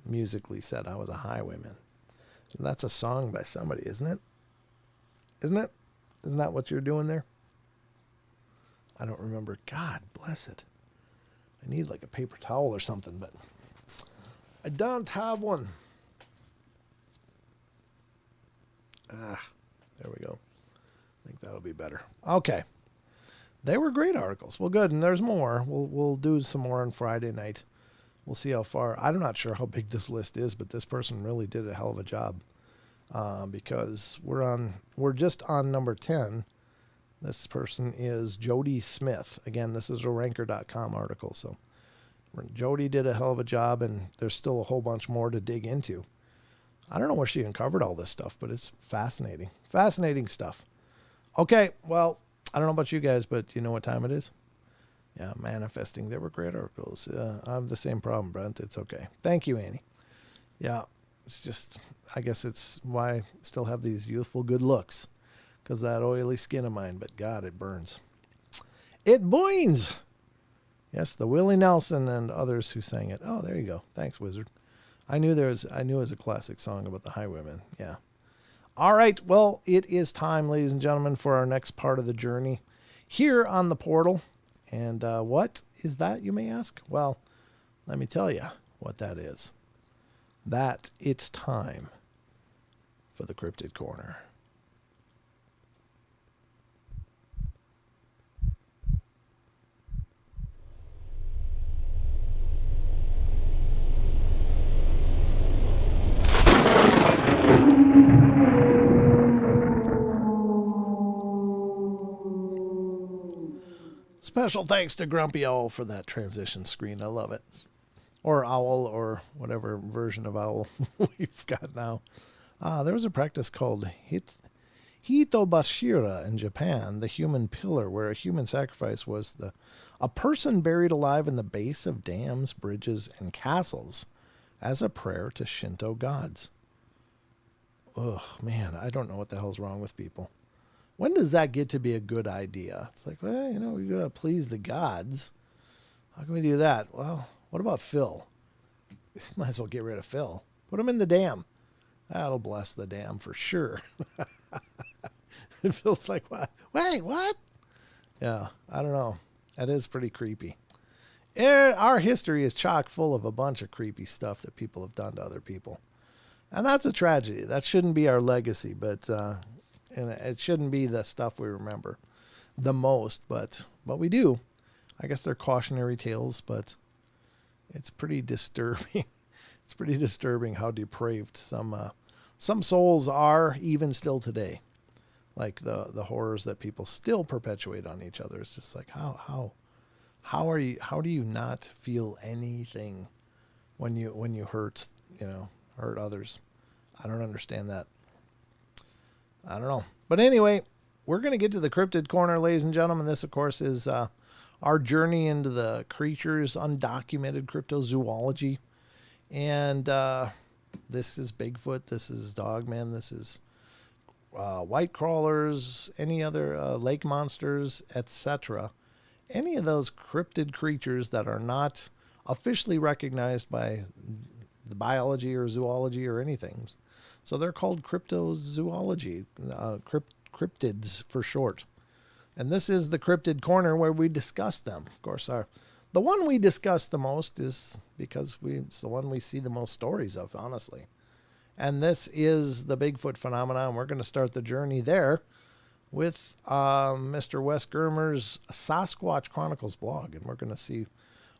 Musically said I was a highwayman. So that's a song by somebody, isn't it? Isn't it? Isn't that what you're doing there? I don't remember. God bless it. I need like a paper towel or something, but I don't have one. There we go. I think that'll be better. Okay. They were great articles. Well, good. And there's more. We'll do some more on Friday night. We'll see how far. I'm not sure how big this list is, but this person really did a hell of a job. Because we're just on number 10. This person is Jody Smith. Again, this is a ranker.com article. So Jody did a hell of a job, and there's still a whole bunch more to dig into. I don't know where she uncovered all this stuff, but it's fascinating. Fascinating stuff. Okay, well, I don't know about you guys, but you know what time it is? Yeah, manifesting. They were great articles. I have the same problem, Brent. It's okay. Thank you, Annie. Yeah, it's just, I guess it's why I still have these youthful good looks. Because that oily skin of mine, but God, it burns. It boings! Yes, the Willie Nelson and others who sang it. Oh, there you go. Thanks, Wizard. I knew it was a classic song about the highwaymen. Yeah. All right. Well, it is time, ladies and gentlemen, for our next part of the journey here on the portal. And what is that, you may ask? Well, let me tell you what that is. That it's time for the Cryptid Corner. Special thanks to Grumpy Owl for that transition screen. I love it. Or Owl, or whatever version of Owl we've got now. There was a practice called Hitobashira in Japan, the human pillar, where a human sacrifice was a person buried alive in the base of dams, bridges, and castles as a prayer to Shinto gods. Oh, man, I don't know what the hell's wrong with people. When does that get to be a good idea? It's like, well, we got to please the gods. How can we do that? Well, what about Phil? Might as well get rid of Phil. Put him in the dam. That'll bless the dam for sure. It feels like, what? Wait, what? Yeah, I don't know. That is pretty creepy. Our history is chock full of a bunch of creepy stuff that people have done to other people. And that's a tragedy. That shouldn't be our legacy, but and it shouldn't be the stuff we remember the most, but we do. I guess they're cautionary tales, but it's pretty disturbing. It's pretty disturbing how depraved some souls are even still today. Like the horrors that people still perpetuate on each other. It's just like how do you not feel anything when you hurt others? I don't understand that. I don't know. But anyway, we're going to get to the Cryptid Corner, ladies and gentlemen. This, of course, is our journey into the creatures, undocumented cryptozoology. And this is Bigfoot. This is Dogman. This is white crawlers, any other lake monsters, etc. Any of those cryptid creatures that are not officially recognized by the biology or zoology or anything. So they're called cryptozoology, cryptids for short. And this is the Cryptid Corner where we discuss them. Of course, the one we discuss the most is because it's the one we see the most stories of, honestly. And this is the Bigfoot phenomenon. We're going to start the journey there with Mr. Wes Germer's Sasquatch Chronicles blog. And we're going to see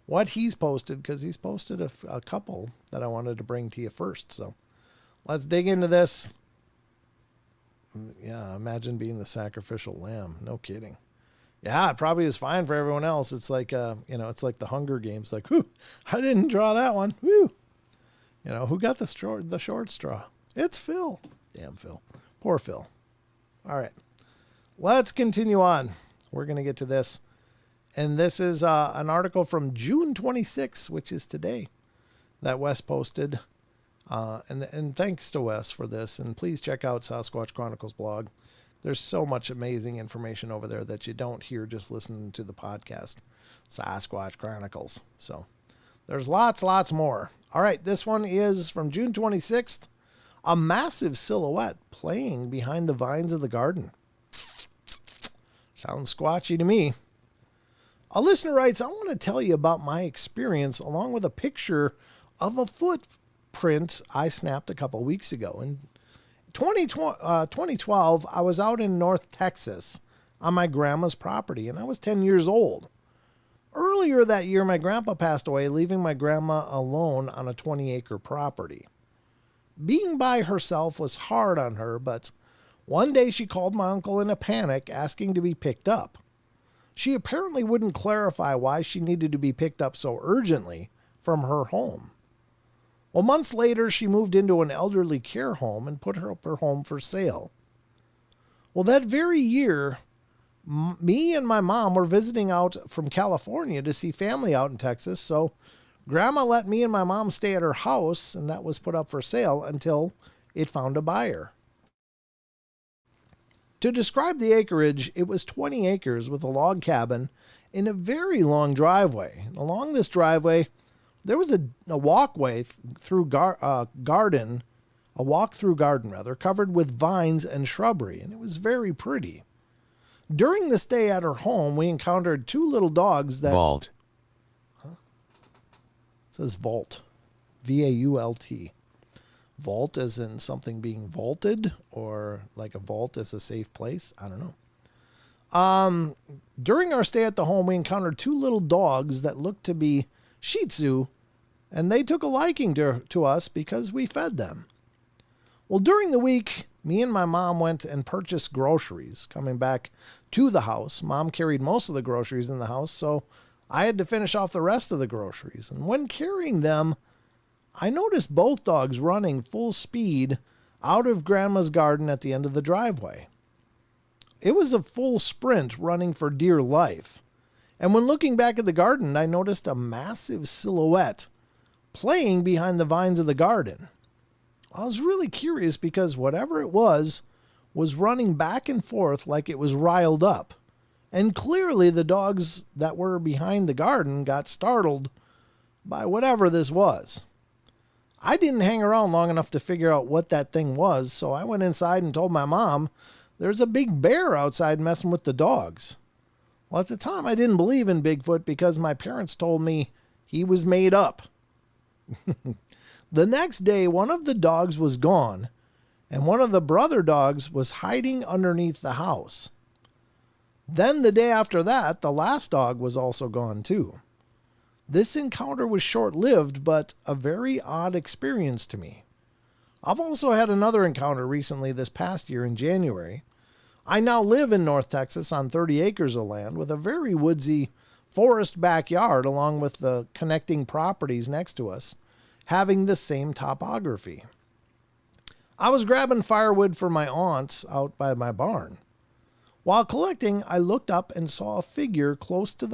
what he's posted, because he's posted a couple that I wanted to bring to you first. So let's dig into this. Yeah, imagine being the sacrificial lamb. No kidding. Yeah, it probably is fine for everyone else. It's like, it's like the Hunger Games. Like, whew, I didn't draw that one. Whew. Who got the short straw? It's Phil. Damn Phil. Poor Phil. All right. Let's continue on. We're going to get to this. And this is an article from June 26, which is today, that Wes posted. And thanks to Wes for this. And please check out Sasquatch Chronicles blog. There's so much amazing information over there that you don't hear just listening to the podcast, Sasquatch Chronicles. So there's lots more. All right, this one is from June 26th. A massive silhouette playing behind the vines of the garden. Sounds squatchy to me. A listener writes, I want to tell you about my experience along with a picture of a footprint I snapped a couple weeks ago. In 2012, I was out in North Texas on my grandma's property, and I was 10 years old. Earlier that year, my grandpa passed away, leaving my grandma alone on a 20-acre property. Being by herself was hard on her, but one day she called my uncle in a panic, asking to be picked up. She apparently wouldn't clarify why she needed to be picked up so urgently from her home. Well, months later, she moved into an elderly care home and put her home for sale. Well, that very year, Me and my mom were visiting out from California to see family out in Texas, so Grandma let me and my mom stay at her house, and that was put up for sale until it found a buyer. To describe the acreage, it was 20 acres with a log cabin in a very long driveway. Along this driveway, there was a walkway through garden, a walk-through garden rather, covered with vines and shrubbery, and it was very pretty. During the stay at her home, we encountered two little dogs that... Vault. Huh? It says vault. V-A-U-L-T. Vault as in something being vaulted, or like a vault as a safe place? I don't know. During our stay at the home, we encountered two little dogs that looked to be Shih Tzu, and they took a liking to us because we fed them. Well, during the week, me and my mom went and purchased groceries. Coming back to the house, Mom carried most of the groceries in the house, so I had to finish off the rest of the groceries. And when carrying them, I noticed both dogs running full speed out of Grandma's garden at the end of the driveway. It was a full sprint, running for dear life. And when looking back at the garden, I noticed a massive silhouette playing behind the vines of the garden. I was really curious because whatever it was running back and forth like it was riled up. And clearly the dogs that were behind the garden got startled by whatever this was. I didn't hang around long enough to figure out what that thing was, so I went inside and told my mom there's a big bear outside messing with the dogs. Well, at the time I didn't believe in Bigfoot because my parents told me he was made up. The next day, one of the dogs was gone, and one of the brother dogs was hiding underneath the house. Then the day after that, the last dog was also gone too. This encounter was short-lived, but a very odd experience to me. I've also had another encounter recently this past year in January. I now live in North Texas on 30 acres of land with a very woodsy forest backyard along with the connecting properties next to us, having the same topography. I was grabbing firewood for my aunts out by my barn. While collecting, I looked up and saw a figure close to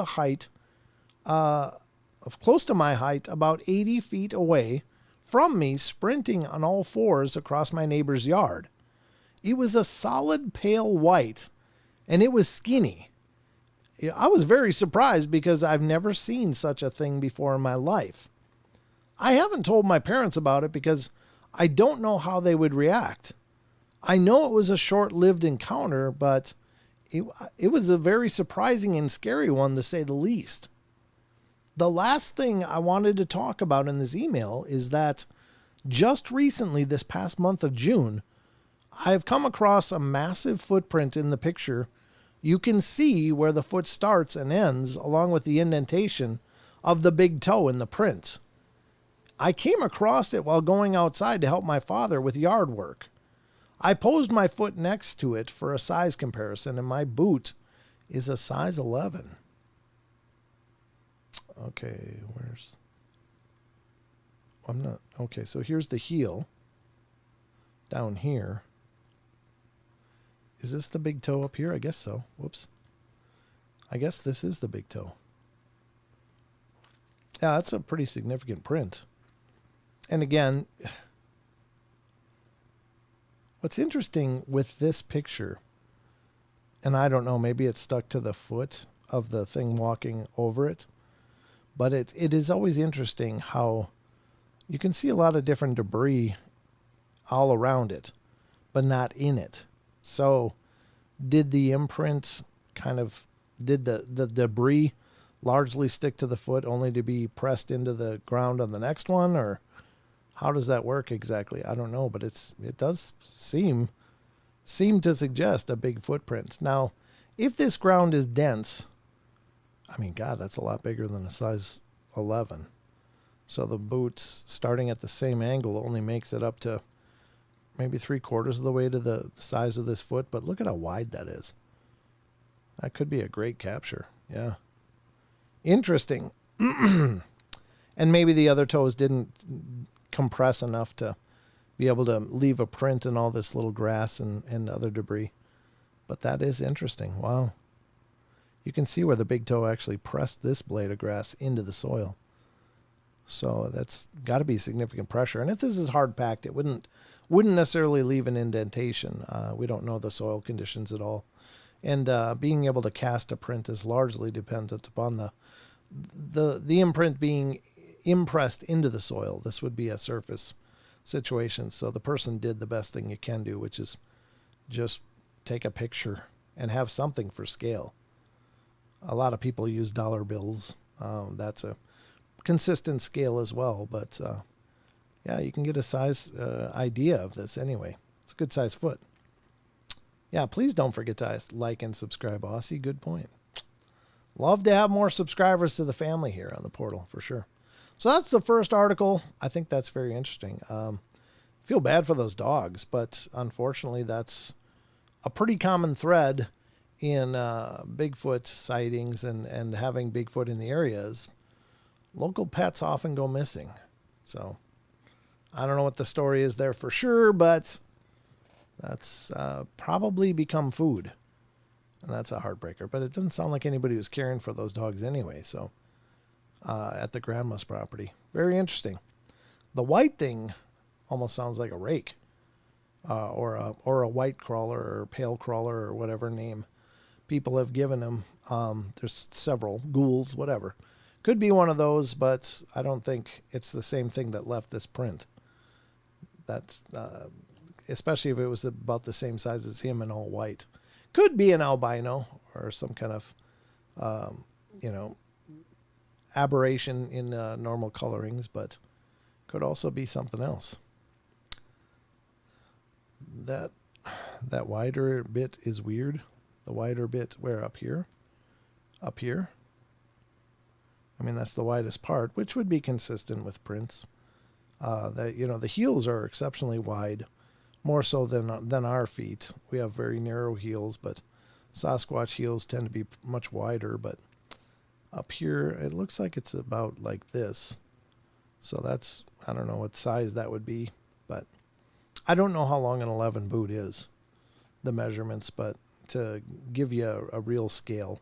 my height, about 80 feet away from me, sprinting on all fours across my neighbor's yard. It was a solid pale white, and it was skinny. I was very surprised because I've never seen such a thing before in my life. I haven't told my parents about it because I don't know how they would react. I know it was a short-lived encounter, but it was a very surprising and scary one, to say the least. The last thing I wanted to talk about in this email is that just recently, this past month of June, I've come across a massive footprint in the picture. You can see where the foot starts and ends, along with the indentation of the big toe in the print. I came across it while going outside to help my father with yard work. I posed my foot next to it for a size comparison, and my boot is a size 11. Okay, so here's the heel down here. Is this the big toe up here? I guess so. Whoops. I guess this is the big toe. Yeah, that's a pretty significant print. And again, what's interesting with this picture, and I don't know, maybe it's stuck to the foot of the thing walking over it, but it is always interesting how you can see a lot of different debris all around it, but not in it. So did the imprint did the debris largely stick to the foot only to be pressed into the ground on the next one, or how does that work exactly? I don't know, but it does seem to suggest a big footprint. Now, if this ground is dense, I mean, God, that's a lot bigger than a size 11. So the boots starting at the same angle only makes it up to maybe 3/4 of the way to the size of this foot, but look at how wide that is. That could be a great capture. Yeah. Interesting. And maybe the other toes didn't compress enough to be able to leave a print in all this little grass and other debris. But that is interesting. Wow. You can see where the big toe actually pressed this blade of grass into the soil. So that's got to be significant pressure. And if this is hard packed, it wouldn't necessarily leave an indentation. We don't know the soil conditions at all. And being able to cast a print is largely dependent upon the imprint being impressed into the soil. This would be a surface situation. So the person did the best thing you can do, which is just take a picture and have something for scale. A lot of people use dollar bills. That's a consistent scale as well. But yeah, you can get a size idea of this anyway. It's a good size foot. Yeah, please don't forget to like and subscribe, Aussie. Good point. Love to have more subscribers to the family here on the portal, for sure. So that's the first article. I think that's very interesting. Feel bad for those dogs, but unfortunately that's a pretty common thread in Bigfoot sightings and having Bigfoot in the areas. Local pets often go missing. So I don't know what the story is there for sure, but that's probably become food. And that's a heartbreaker. But it doesn't sound like anybody was caring for those dogs anyway. So at the grandma's property. Very interesting. The white thing almost sounds like a rake. Or a white crawler or pale crawler or whatever name people have given him. There's several, ghouls, whatever. Could be one of those, but I don't think it's the same thing that left this print. That's especially if it was about the same size as him and all white. Could be an albino or some kind of, aberration in normal colorings, but could also be something else. That wider bit is weird. The wider bit, where up here? Up here? I mean, that's the widest part, which would be consistent with prints. The heels are exceptionally wide, more so than our feet. We have very narrow heels, but Sasquatch heels tend to be much wider. But up here, it looks like it's about like this. So that's, I don't know what size that would be, but I don't know how long an 11 boot is, the measurements, but to give you a real scale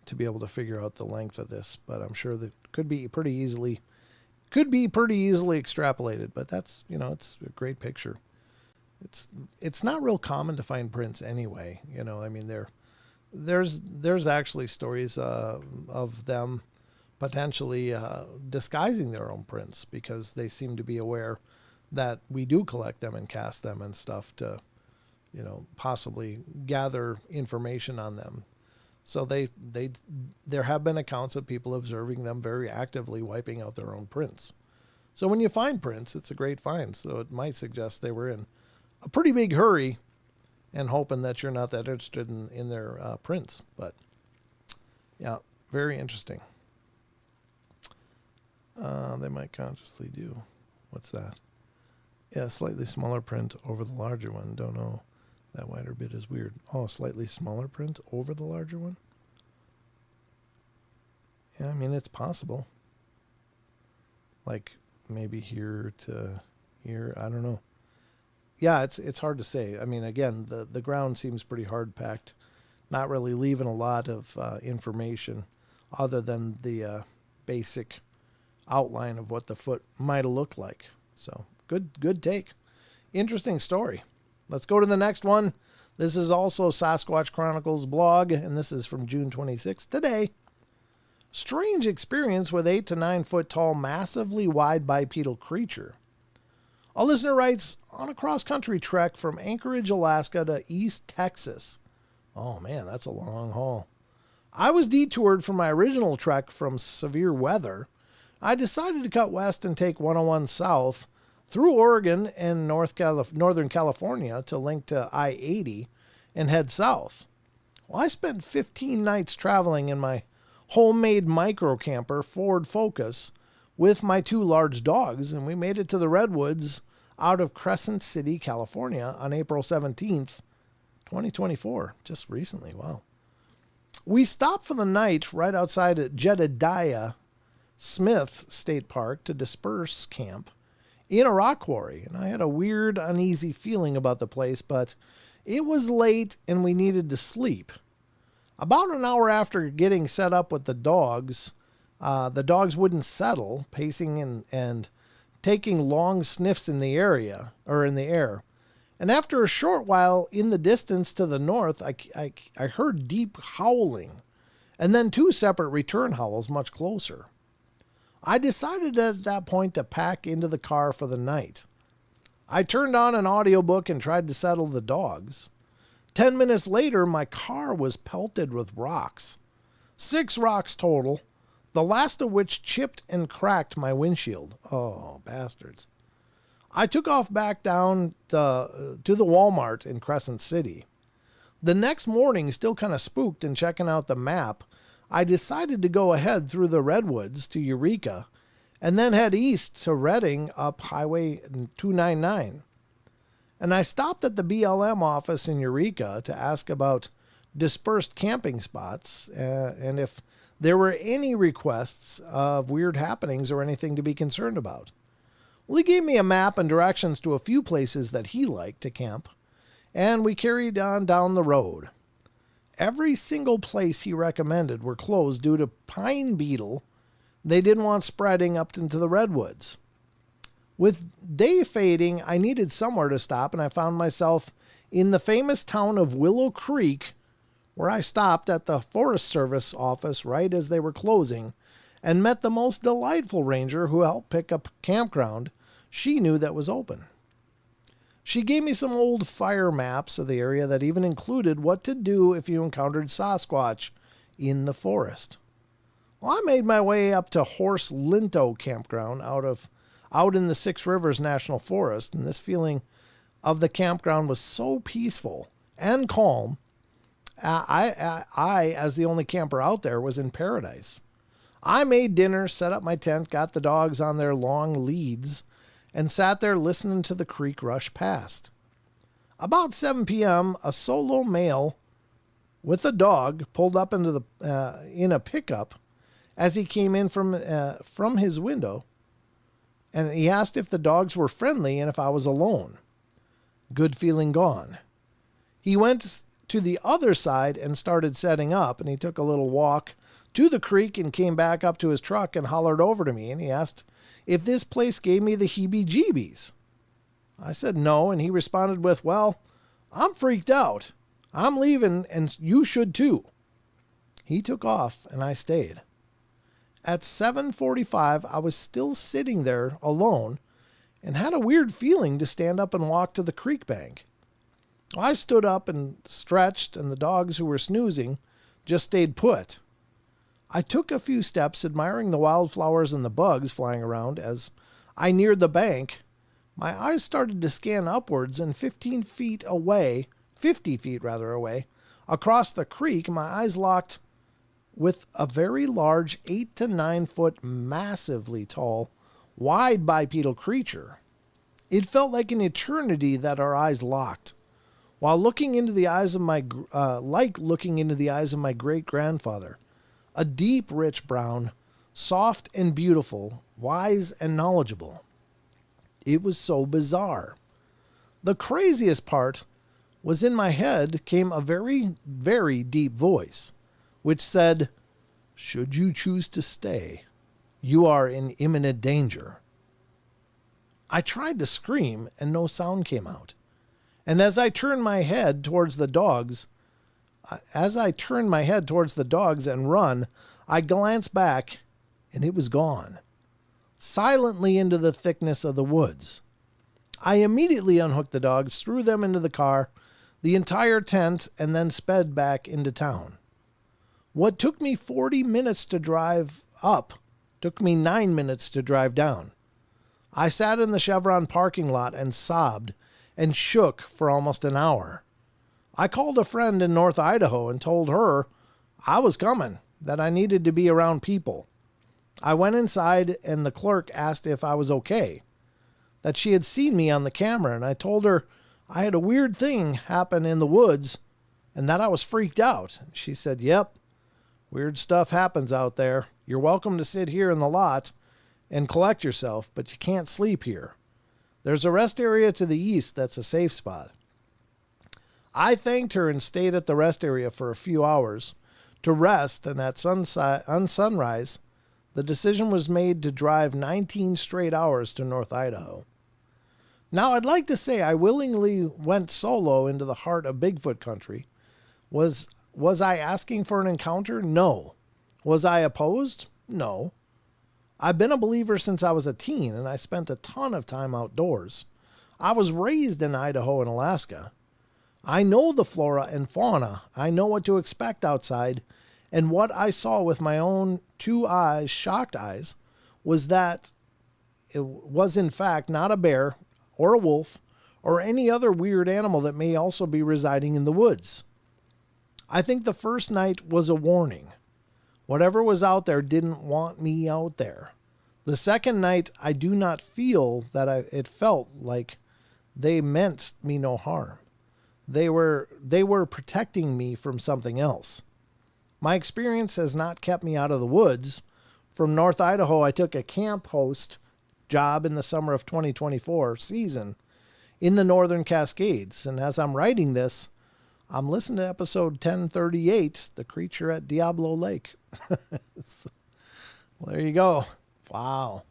to be able to figure out the length of this. But I'm sure that could be pretty easily extrapolated. But that's, it's a great picture. It's not real common to find prints anyway. I mean, there's actually stories of them potentially disguising their own prints because they seem to be aware that we do collect them and cast them and stuff to, possibly gather information on them. So there have been accounts of people observing them very actively wiping out their own prints. So when you find prints, it's a great find. So it might suggest they were in a pretty big hurry and hoping that you're not that interested in their prints. But yeah, very interesting. They might consciously do. What's that? Yeah, slightly smaller print over the larger one. Don't know. That wider bit is weird. Oh, slightly smaller print over the larger one? Yeah, I mean, it's possible. Like maybe here to here. I don't know. Yeah, it's hard to say. I mean, again, the ground seems pretty hard packed. Not really leaving a lot of information other than the basic outline of what the foot might have looked like. So good take. Interesting story. Let's go to the next one. This is also Sasquatch Chronicles blog, and this is from June 26th, today. Strange experience with 8 to 9 foot tall, massively wide bipedal creature. A listener writes, on a cross-country trek from Anchorage, Alaska to East Texas. Oh man, that's a long haul. I was detoured from my original trek from severe weather. I decided to cut west and take 101 south through Oregon and Northern California to link to I-80 and head south. Well, I spent 15 nights traveling in my homemade micro camper Ford Focus with my 2 large dogs, and we made it to the Redwoods out of Crescent City, California on April 17th, 2024, just recently. Wow. We stopped for the night right outside Jedediah Smith State Park to disperse camp in a rock quarry, and I had a weird, uneasy feeling about the place, but it was late and we needed to sleep. About an hour after getting set up with the dogs wouldn't settle, pacing and taking long sniffs in the area or in the air. And after a short while in the distance to the north, I heard deep howling and then two separate return howls much closer. I decided at that point to pack into the car for the night. I turned on an audiobook and tried to settle the dogs. 10 minutes later, my car was pelted with rocks. 6 rocks total, the last of which chipped and cracked my windshield. Oh, bastards. I took off back down to the Walmart in Crescent City. The next morning, still kind of spooked and checking out the map, I decided to go ahead through the Redwoods to Eureka and then head east to Redding up Highway 299. And I stopped at the BLM office in Eureka to ask about dispersed camping spots and if there were any requests of weird happenings or anything to be concerned about. Well, he gave me a map and directions to a few places that he liked to camp, and we carried on down the road. Every single place he recommended were closed due to pine beetle they didn't want spreading up into the redwoods. With day fading, I needed somewhere to stop, and I found myself in the famous town of Willow Creek, where I stopped at the Forest Service office right as they were closing and met the most delightful ranger who helped pick up a campground she knew that was open. She gave me some old fire maps of the area that even included what to do if you encountered Sasquatch in the forest. Well, I made my way up to Horse Linto Campground out in the Six Rivers National Forest, and this feeling of the campground was so peaceful and calm. I, as the only camper out there, was in paradise. I made dinner, set up my tent, got the dogs on their long leads, and sat there listening to the creek rush past. About 7 p.m., a solo male with a dog pulled up into in a pickup as he came in from his window, and he asked if the dogs were friendly and if I was alone. Good feeling gone. He went to the other side and started setting up, and he took a little walk to the creek and came back up to his truck and hollered over to me, and he asked if this place gave me the heebie-jeebies. I said no, and he responded with, "Well, I'm freaked out. I'm leaving, and you should too." He took off, and I stayed. At 7:45, I was still sitting there alone and had a weird feeling to stand up and walk to the creek bank. I stood up and stretched, and the dogs who were snoozing just stayed put. I took a few steps, admiring the wildflowers and the bugs flying around. As I neared the bank, my eyes started to scan upwards, and 50 feet away, across the creek, my eyes locked with a very large 8 to 9 foot, massively tall, wide bipedal creature. It felt like an eternity that our eyes locked, while looking into the eyes of my great-grandfather. A deep, rich brown, soft and beautiful, wise and knowledgeable. It was so bizarre. The craziest part was in my head came a very, very deep voice, which said, "Should you choose to stay, you are in imminent danger." I tried to scream, and no sound came out. And as I turned my head towards the dogs and run, I glanced back, and it was gone, silently into the thickness of the woods. I immediately unhooked the dogs, threw them into the car, the entire tent, and then sped back into town. What took me 40 minutes to drive up took me 9 minutes to drive down. I sat in the Chevron parking lot and sobbed and shook for almost an hour. I called a friend in North Idaho and told her I was coming, that I needed to be around people. I went inside, and the clerk asked if I was okay, that she had seen me on the camera, and I told her I had a weird thing happen in the woods and that I was freaked out. She said, "Yep, weird stuff happens out there. You're welcome to sit here in the lot and collect yourself, but you can't sleep here. There's a rest area to the east that's a safe spot." I thanked her and stayed at the rest area for a few hours to rest, and at sunrise, the decision was made to drive 19 straight hours to North Idaho. Now, I'd like to say I willingly went solo into the heart of Bigfoot country. Was I asking for an encounter? No. Was I opposed? No. I've been a believer since I was a teen, and I spent a ton of time outdoors. I was raised in Idaho and Alaska. I know the flora and fauna. I know what to expect outside. And what I saw with my own 2 eyes, shocked eyes, was that it was in fact not a bear or a wolf or any other weird animal that may also be residing in the woods. I think the first night was a warning. Whatever was out there didn't want me out there. The second night, I do not feel that it felt like they meant me no harm. They were protecting me from something else. My experience has not kept me out of the woods. From North Idaho, I took a camp host job in the summer of 2024 season in the Northern Cascades. And as I'm writing this, I'm listening to episode 1038, The Creature at Diablo Lake. Well, there you go. Wow.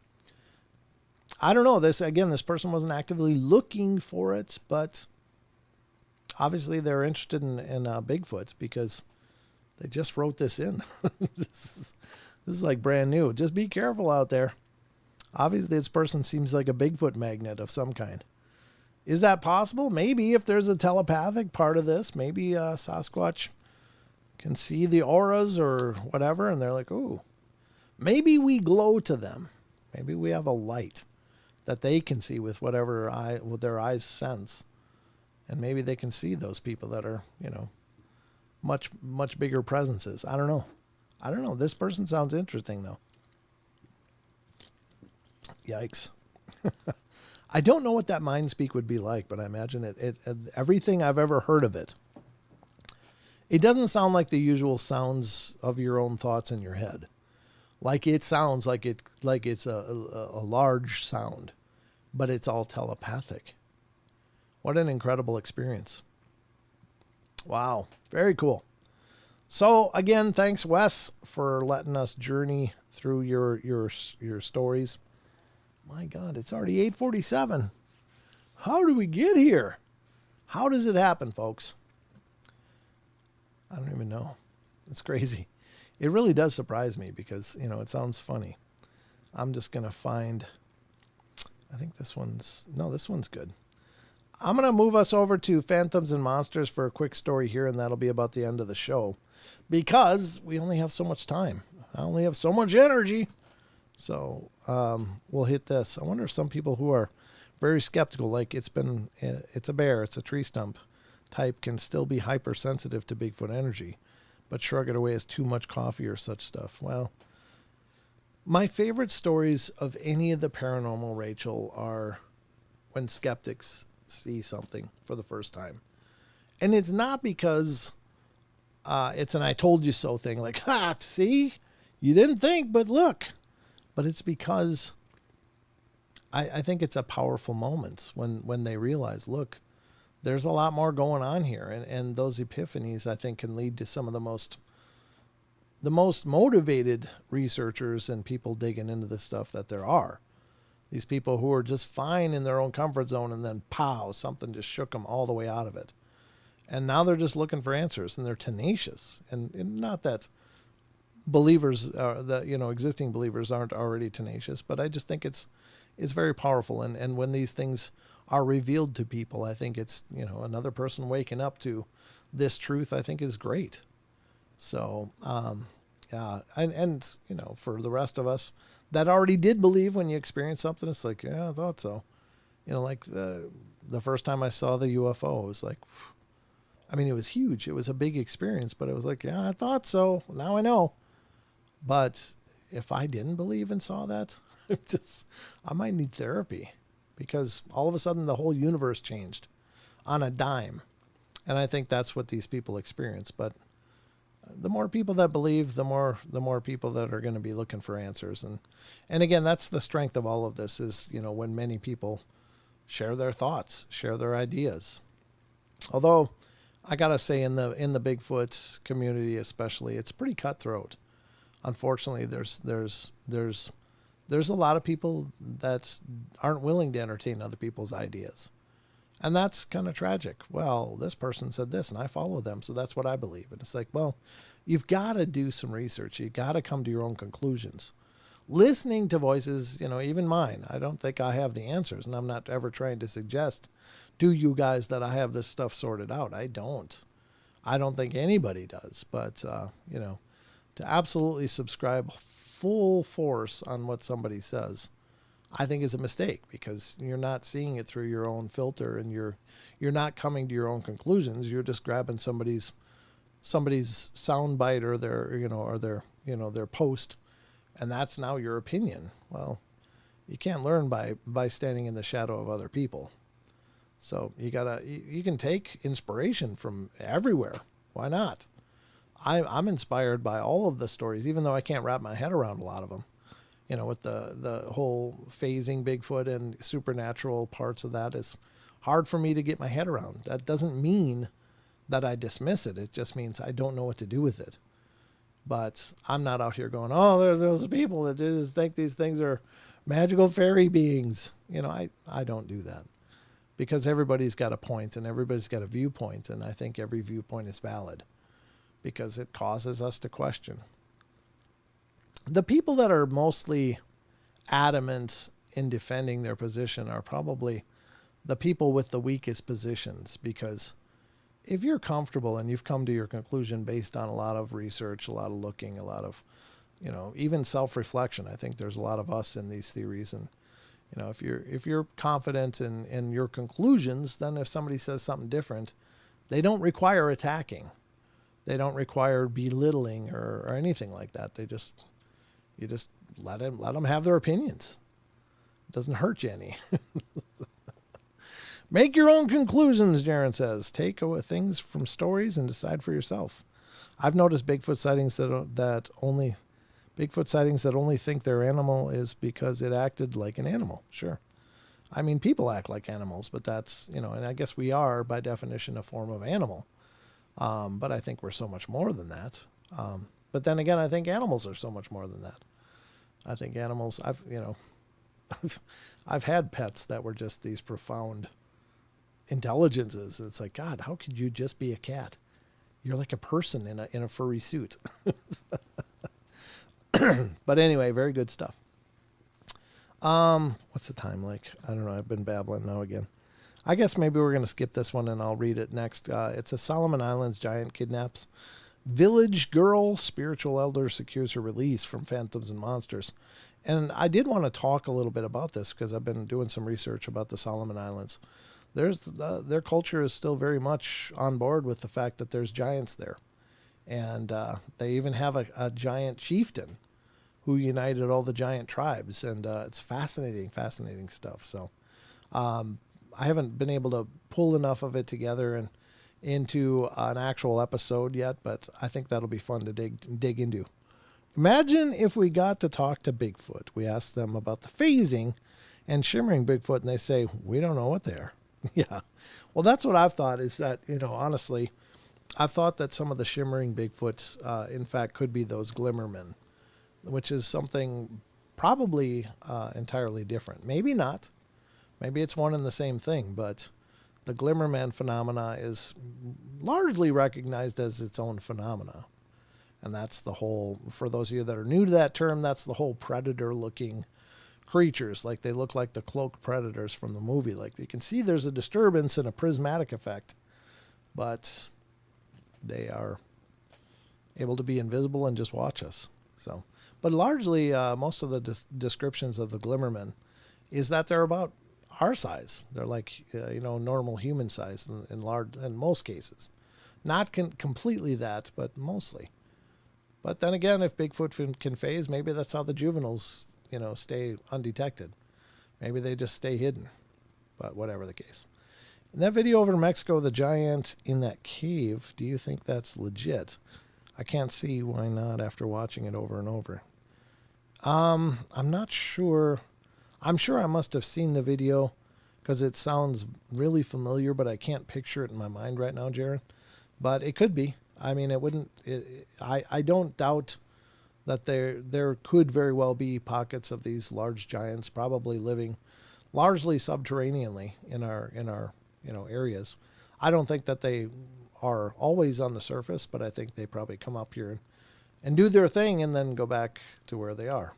I don't know. This person wasn't actively looking for it, but obviously they're interested in Bigfoot because they just wrote this in. This is like brand new. Just be careful out there. Obviously, this person seems like a Bigfoot magnet of some kind. Is that possible? Maybe if there's a telepathic part of this, maybe Sasquatch can see the auras or whatever, and they're like, ooh, maybe we glow to them. Maybe we have a light that they can see with what their eyes sense. And maybe they can see those people that are, much, much bigger presences. I don't know. This person sounds interesting, though. Yikes. I don't know what that mind speak would be like, but I imagine it everything I've ever heard of it. It doesn't sound like the usual sounds of your own thoughts in your head. Like it sounds like it's a large sound, but it's all telepathic. What an incredible experience. Wow. Very cool. So again, thanks Wes for letting us journey through your stories. My God, it's already 8:47. How do we get here? How does it happen, folks? I don't even know. It's crazy. It really does surprise me because, it sounds funny. I'm just going to find, I think this one's good. I'm going to move us over to Phantoms and Monsters for a quick story here, and that'll be about the end of the show because we only have so much time. I only have so much energy. So we'll hit this. I wonder if some people who are very skeptical, like it's a bear, it's a tree stump type, can still be hypersensitive to Bigfoot energy, but shrug it away as too much coffee or such stuff. Well, my favorite stories of any of the paranormal, Rachel, are when skeptics see something for the first time. And it's not because it's an I told you so thing, like, see, you didn't think, but look. But it's because I think it's a powerful moment when they realize, look, there's a lot more going on here. And those epiphanies, I think, can lead to some of the most motivated researchers and people digging into this stuff that there are. These people who are just fine in their own comfort zone, and then pow, something just shook them all the way out of it. And now they're just looking for answers, and they're tenacious. And not that believers existing believers aren't already tenacious, but I just think it's very powerful. And when these things are revealed to people, I think it's, another person waking up to this truth, I think is great. So, yeah. And for the rest of us that already did believe, when you experience something, it's like, yeah, I thought so. Like the first time I saw the UFO, it was like, it was huge. It was a big experience, but it was like, yeah, I thought so. Now I know. But if I didn't believe and saw that, I might need therapy, because all of a sudden the whole universe changed on a dime. And I think that's what these people experience. But the more people that believe, the more people that are going to be looking for answers. And again, that's the strength of all of this is, when many people share their thoughts, share their ideas. Although I gotta say, in the Bigfoot community especially, it's pretty cutthroat. Unfortunately, there's a lot of people that aren't willing to entertain other people's ideas. And that's kind of tragic. Well, this person said this and I follow them, so that's what I believe. And it's like, well, you've got to do some research. You got to come to your own conclusions. Listening to voices, even mine, I don't think I have the answers, and I'm not ever trying to suggest to you guys that I have this stuff sorted out. I don't. I don't think anybody does. But, to absolutely subscribe full force on what somebody says, I think is a mistake, because you're not seeing it through your own filter, and you're not coming to your own conclusions. You're just grabbing somebody's soundbite or their post, and that's now your opinion. Well, you can't learn by standing in the shadow of other people. So you can take inspiration from everywhere. Why not? I'm inspired by all of the stories, even though I can't wrap my head around a lot of them. With the whole phasing Bigfoot and supernatural parts of that is hard for me to get my head around. That doesn't mean that I dismiss it. It just means I don't know what to do with it. But I'm not out here going, oh, there's those people that just think these things are magical fairy beings. I don't do that, because everybody's got a point and everybody's got a viewpoint. And I think every viewpoint is valid, because it causes us to question. The people that are mostly adamant in defending their position are probably the people with the weakest positions, because if you're comfortable and you've come to your conclusion based on a lot of research, a lot of looking, a lot of, even self-reflection, I think there's a lot of us in these theories. And, if you're confident in your conclusions, then if somebody says something different, they don't require attacking. They don't require belittling or anything like that. You just let them have their opinions. It doesn't hurt you any. Make your own conclusions, Jaron says. Take things from stories and decide for yourself. I've noticed Bigfoot sightings that only think their animal is because it acted like an animal. Sure. I mean, people act like animals, but that's, and I guess we are, by definition, a form of animal. But I think we're so much more than that. But then again, I think animals are so much more than that. I think animals, I've had pets that were just these profound intelligences. It's like, God, how could you just be a cat? You're like a person in a furry suit. But anyway, very good stuff. What's the time like? I don't know. I've been babbling now again. I guess maybe we're going to skip this one and I'll read it next. It's a Solomon Islands giant kidnaps village girl. Spiritual elder secures her release from phantoms and monsters. And I did want to talk a little bit about this, because I've been doing some research about the Solomon Islands. Their culture is still very much on board with the fact that there's giants there. And they even have a giant chieftain who united all the giant tribes. And it's fascinating stuff. So I haven't been able to pull enough of it together and into an actual episode yet, but I think that'll be fun to dig into. Imagine if we got to talk to Bigfoot. We asked them about the phasing and shimmering Bigfoot, and they say, we don't know what they are. Yeah. Well, that's what I've thought, is that, honestly, I've thought that some of the shimmering Bigfoots, in fact, could be those glimmermen, which is something probably entirely different. Maybe not. Maybe it's one and the same thing, but the Glimmerman phenomena is largely recognized as its own phenomena. And that's the whole, for those of you that are new to that term, that's the whole predator-looking creatures. Like, they look like the cloaked predators from the movie. Like, you can see there's a disturbance and a prismatic effect, but they are able to be invisible and just watch us. So, but largely, most of the descriptions of the Glimmermen is that they're about our size. They're like, normal human size in most cases. Not completely that, but mostly. But then again, if Bigfoot can phase, maybe that's how the juveniles, stay undetected. Maybe they just stay hidden. But whatever the case. In that video over in Mexico, the giant in that cave, do you think that's legit? I can't see why not after watching it over and over. I'm not sure. I'm sure I must have seen the video, because it sounds really familiar, but I can't picture it in my mind right now, Jared. but it could be. I mean, it wouldn't. I don't doubt that there could very well be pockets of these large giants probably living largely subterraneanly in our areas. I don't think that they are always on the surface, but I think they probably come up here and do their thing and then go back to where they are,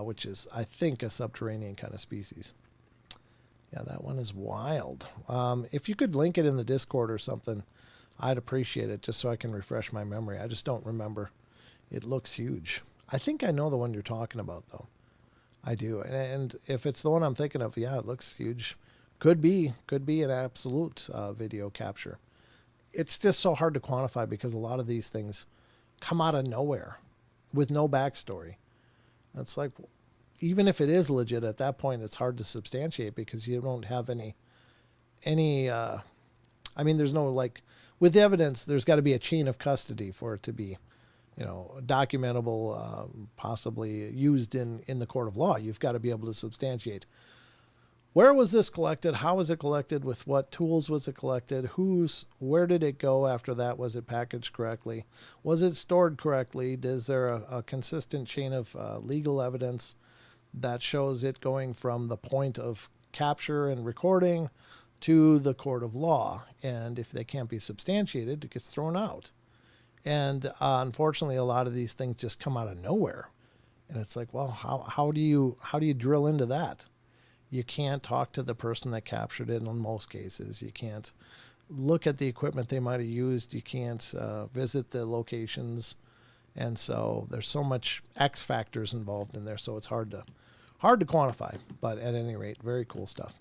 which is, I think, a subterranean kind of species. Yeah, that one is wild. If you could link it in the Discord or something, I'd appreciate it, just so I can refresh my memory. I just don't remember. It looks huge. I think I know the one you're talking about, though. I do. And if it's the one I'm thinking of, yeah, it looks huge. Could be an absolute video capture. It's just so hard to quantify because a lot of these things come out of nowhere with no backstory. It's like, even if it is legit at that point, it's hard to substantiate because you don't have any I mean, there's no, like, with evidence, there's got to be a chain of custody for it to be, documentable, possibly used in the court of law. You've got to be able to substantiate. Where was this collected? How was it collected? With what tools was it collected? Where did it go after that? Was it packaged correctly? Was it stored correctly? Is there a consistent chain of legal evidence that shows it going from the point of capture and recording to the court of law? And if they can't be substantiated, it gets thrown out. And unfortunately, a lot of these things just come out of nowhere. And it's like, well, how do you drill into that? You can't talk to the person that captured it in most cases. You can't look at the equipment they might have used. You can't visit the locations. And so there's so much X factors involved in there. So it's hard to quantify. But at any rate, very cool stuff.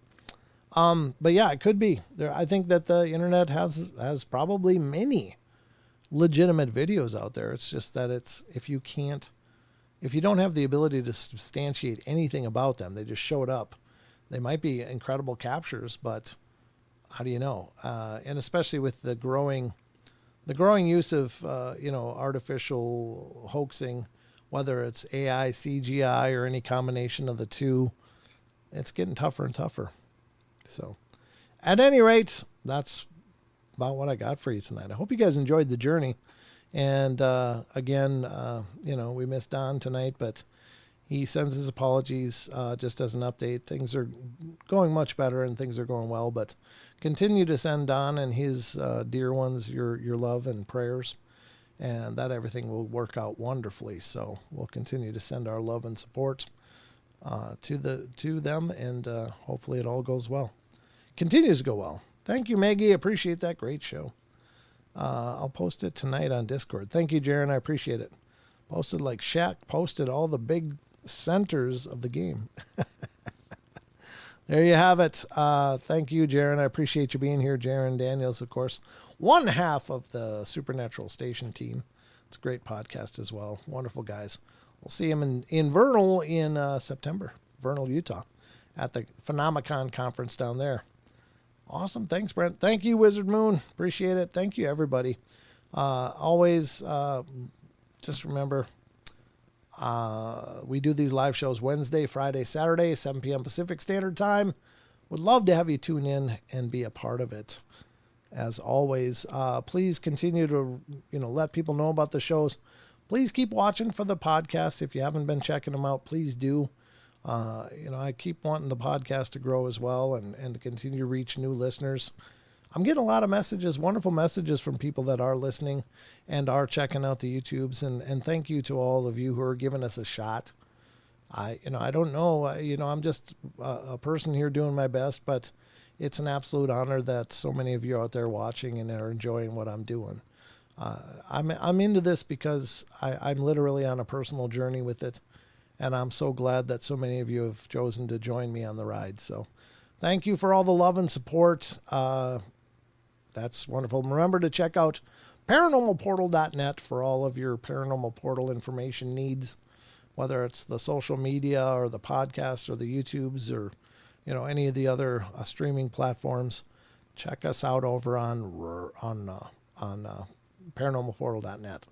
But yeah, it could be there. I think that the internet has probably many legitimate videos out there. It's just that if you don't have the ability to substantiate anything about them, they just showed up. They might be incredible captures, but how do you know? And especially with the growing use of artificial hoaxing, whether it's AI, CGI, or any combination of the two, it's getting tougher and tougher. So, at any rate, that's about what I got for you tonight. I hope you guys enjoyed the journey. And again, we missed Don tonight, but he sends his apologies just as an update. Things are going much better and things are going well, but continue to send Don and his dear ones your love and prayers, and that everything will work out wonderfully. So we'll continue to send our love and support to them, and hopefully it all goes well. Continues to go well. Thank you, Maggie. Appreciate that. Great show. I'll post it tonight on Discord. Thank you, Jaron. I appreciate it. Posted like Shaq posted all the big centers of the game. There you have it. Thank you, Jaron. I appreciate you being here. Jaron Daniels, of course, one half of the Supernatural Station team. It's a great podcast as well. Wonderful guys. We'll see him in Vernal in September, Vernal, Utah, at the Phenomicon conference down there. Awesome. Thanks, Brent. Thank you, Wizard Moon. Appreciate it. Thank you, everybody. Always just remember, we do these live shows Wednesday, Friday, Saturday, 7 p.m. Pacific Standard Time. Would love to have you tune in and be a part of it. As always, please continue to let people know about the shows. Please keep watching for the podcasts. If you haven't been checking them out, please do. I keep wanting the podcast to grow as well and to continue to reach new listeners. I'm getting a lot of messages, wonderful messages from people that are listening and are checking out the YouTubes. And thank you to all of you who are giving us a shot. I don't know, I'm just a person here doing my best, but it's an absolute honor that so many of you are out there watching and are enjoying what I'm doing. I'm into this because I'm literally on a personal journey with it. And I'm so glad that so many of you have chosen to join me on the ride. So thank you for all the love and support. That's wonderful. Remember to check out paranormalportal.net for all of your Paranormal Portal information needs, whether it's the social media or the podcast or the YouTubes or, any of the other streaming platforms. Check us out over on paranormalportal.net.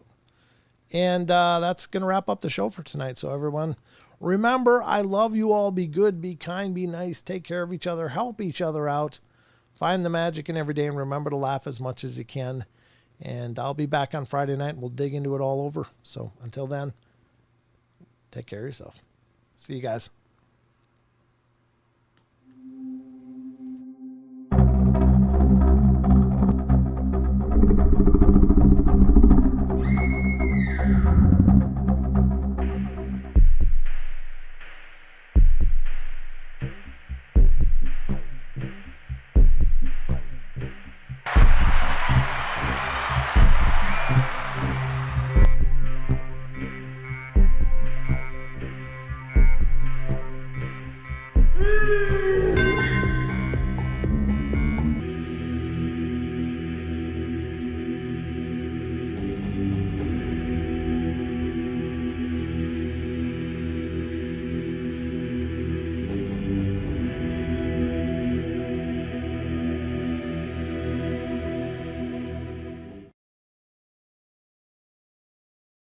And that's going to wrap up the show for tonight. So everyone, remember, I love you all. Be good, be kind, be nice. Take care of each other. Help each other out. Find the magic in every day. And remember to laugh as much as you can. And I'll be back on Friday night and we'll dig into it all over. So until then, take care of yourself. See you guys. Woo!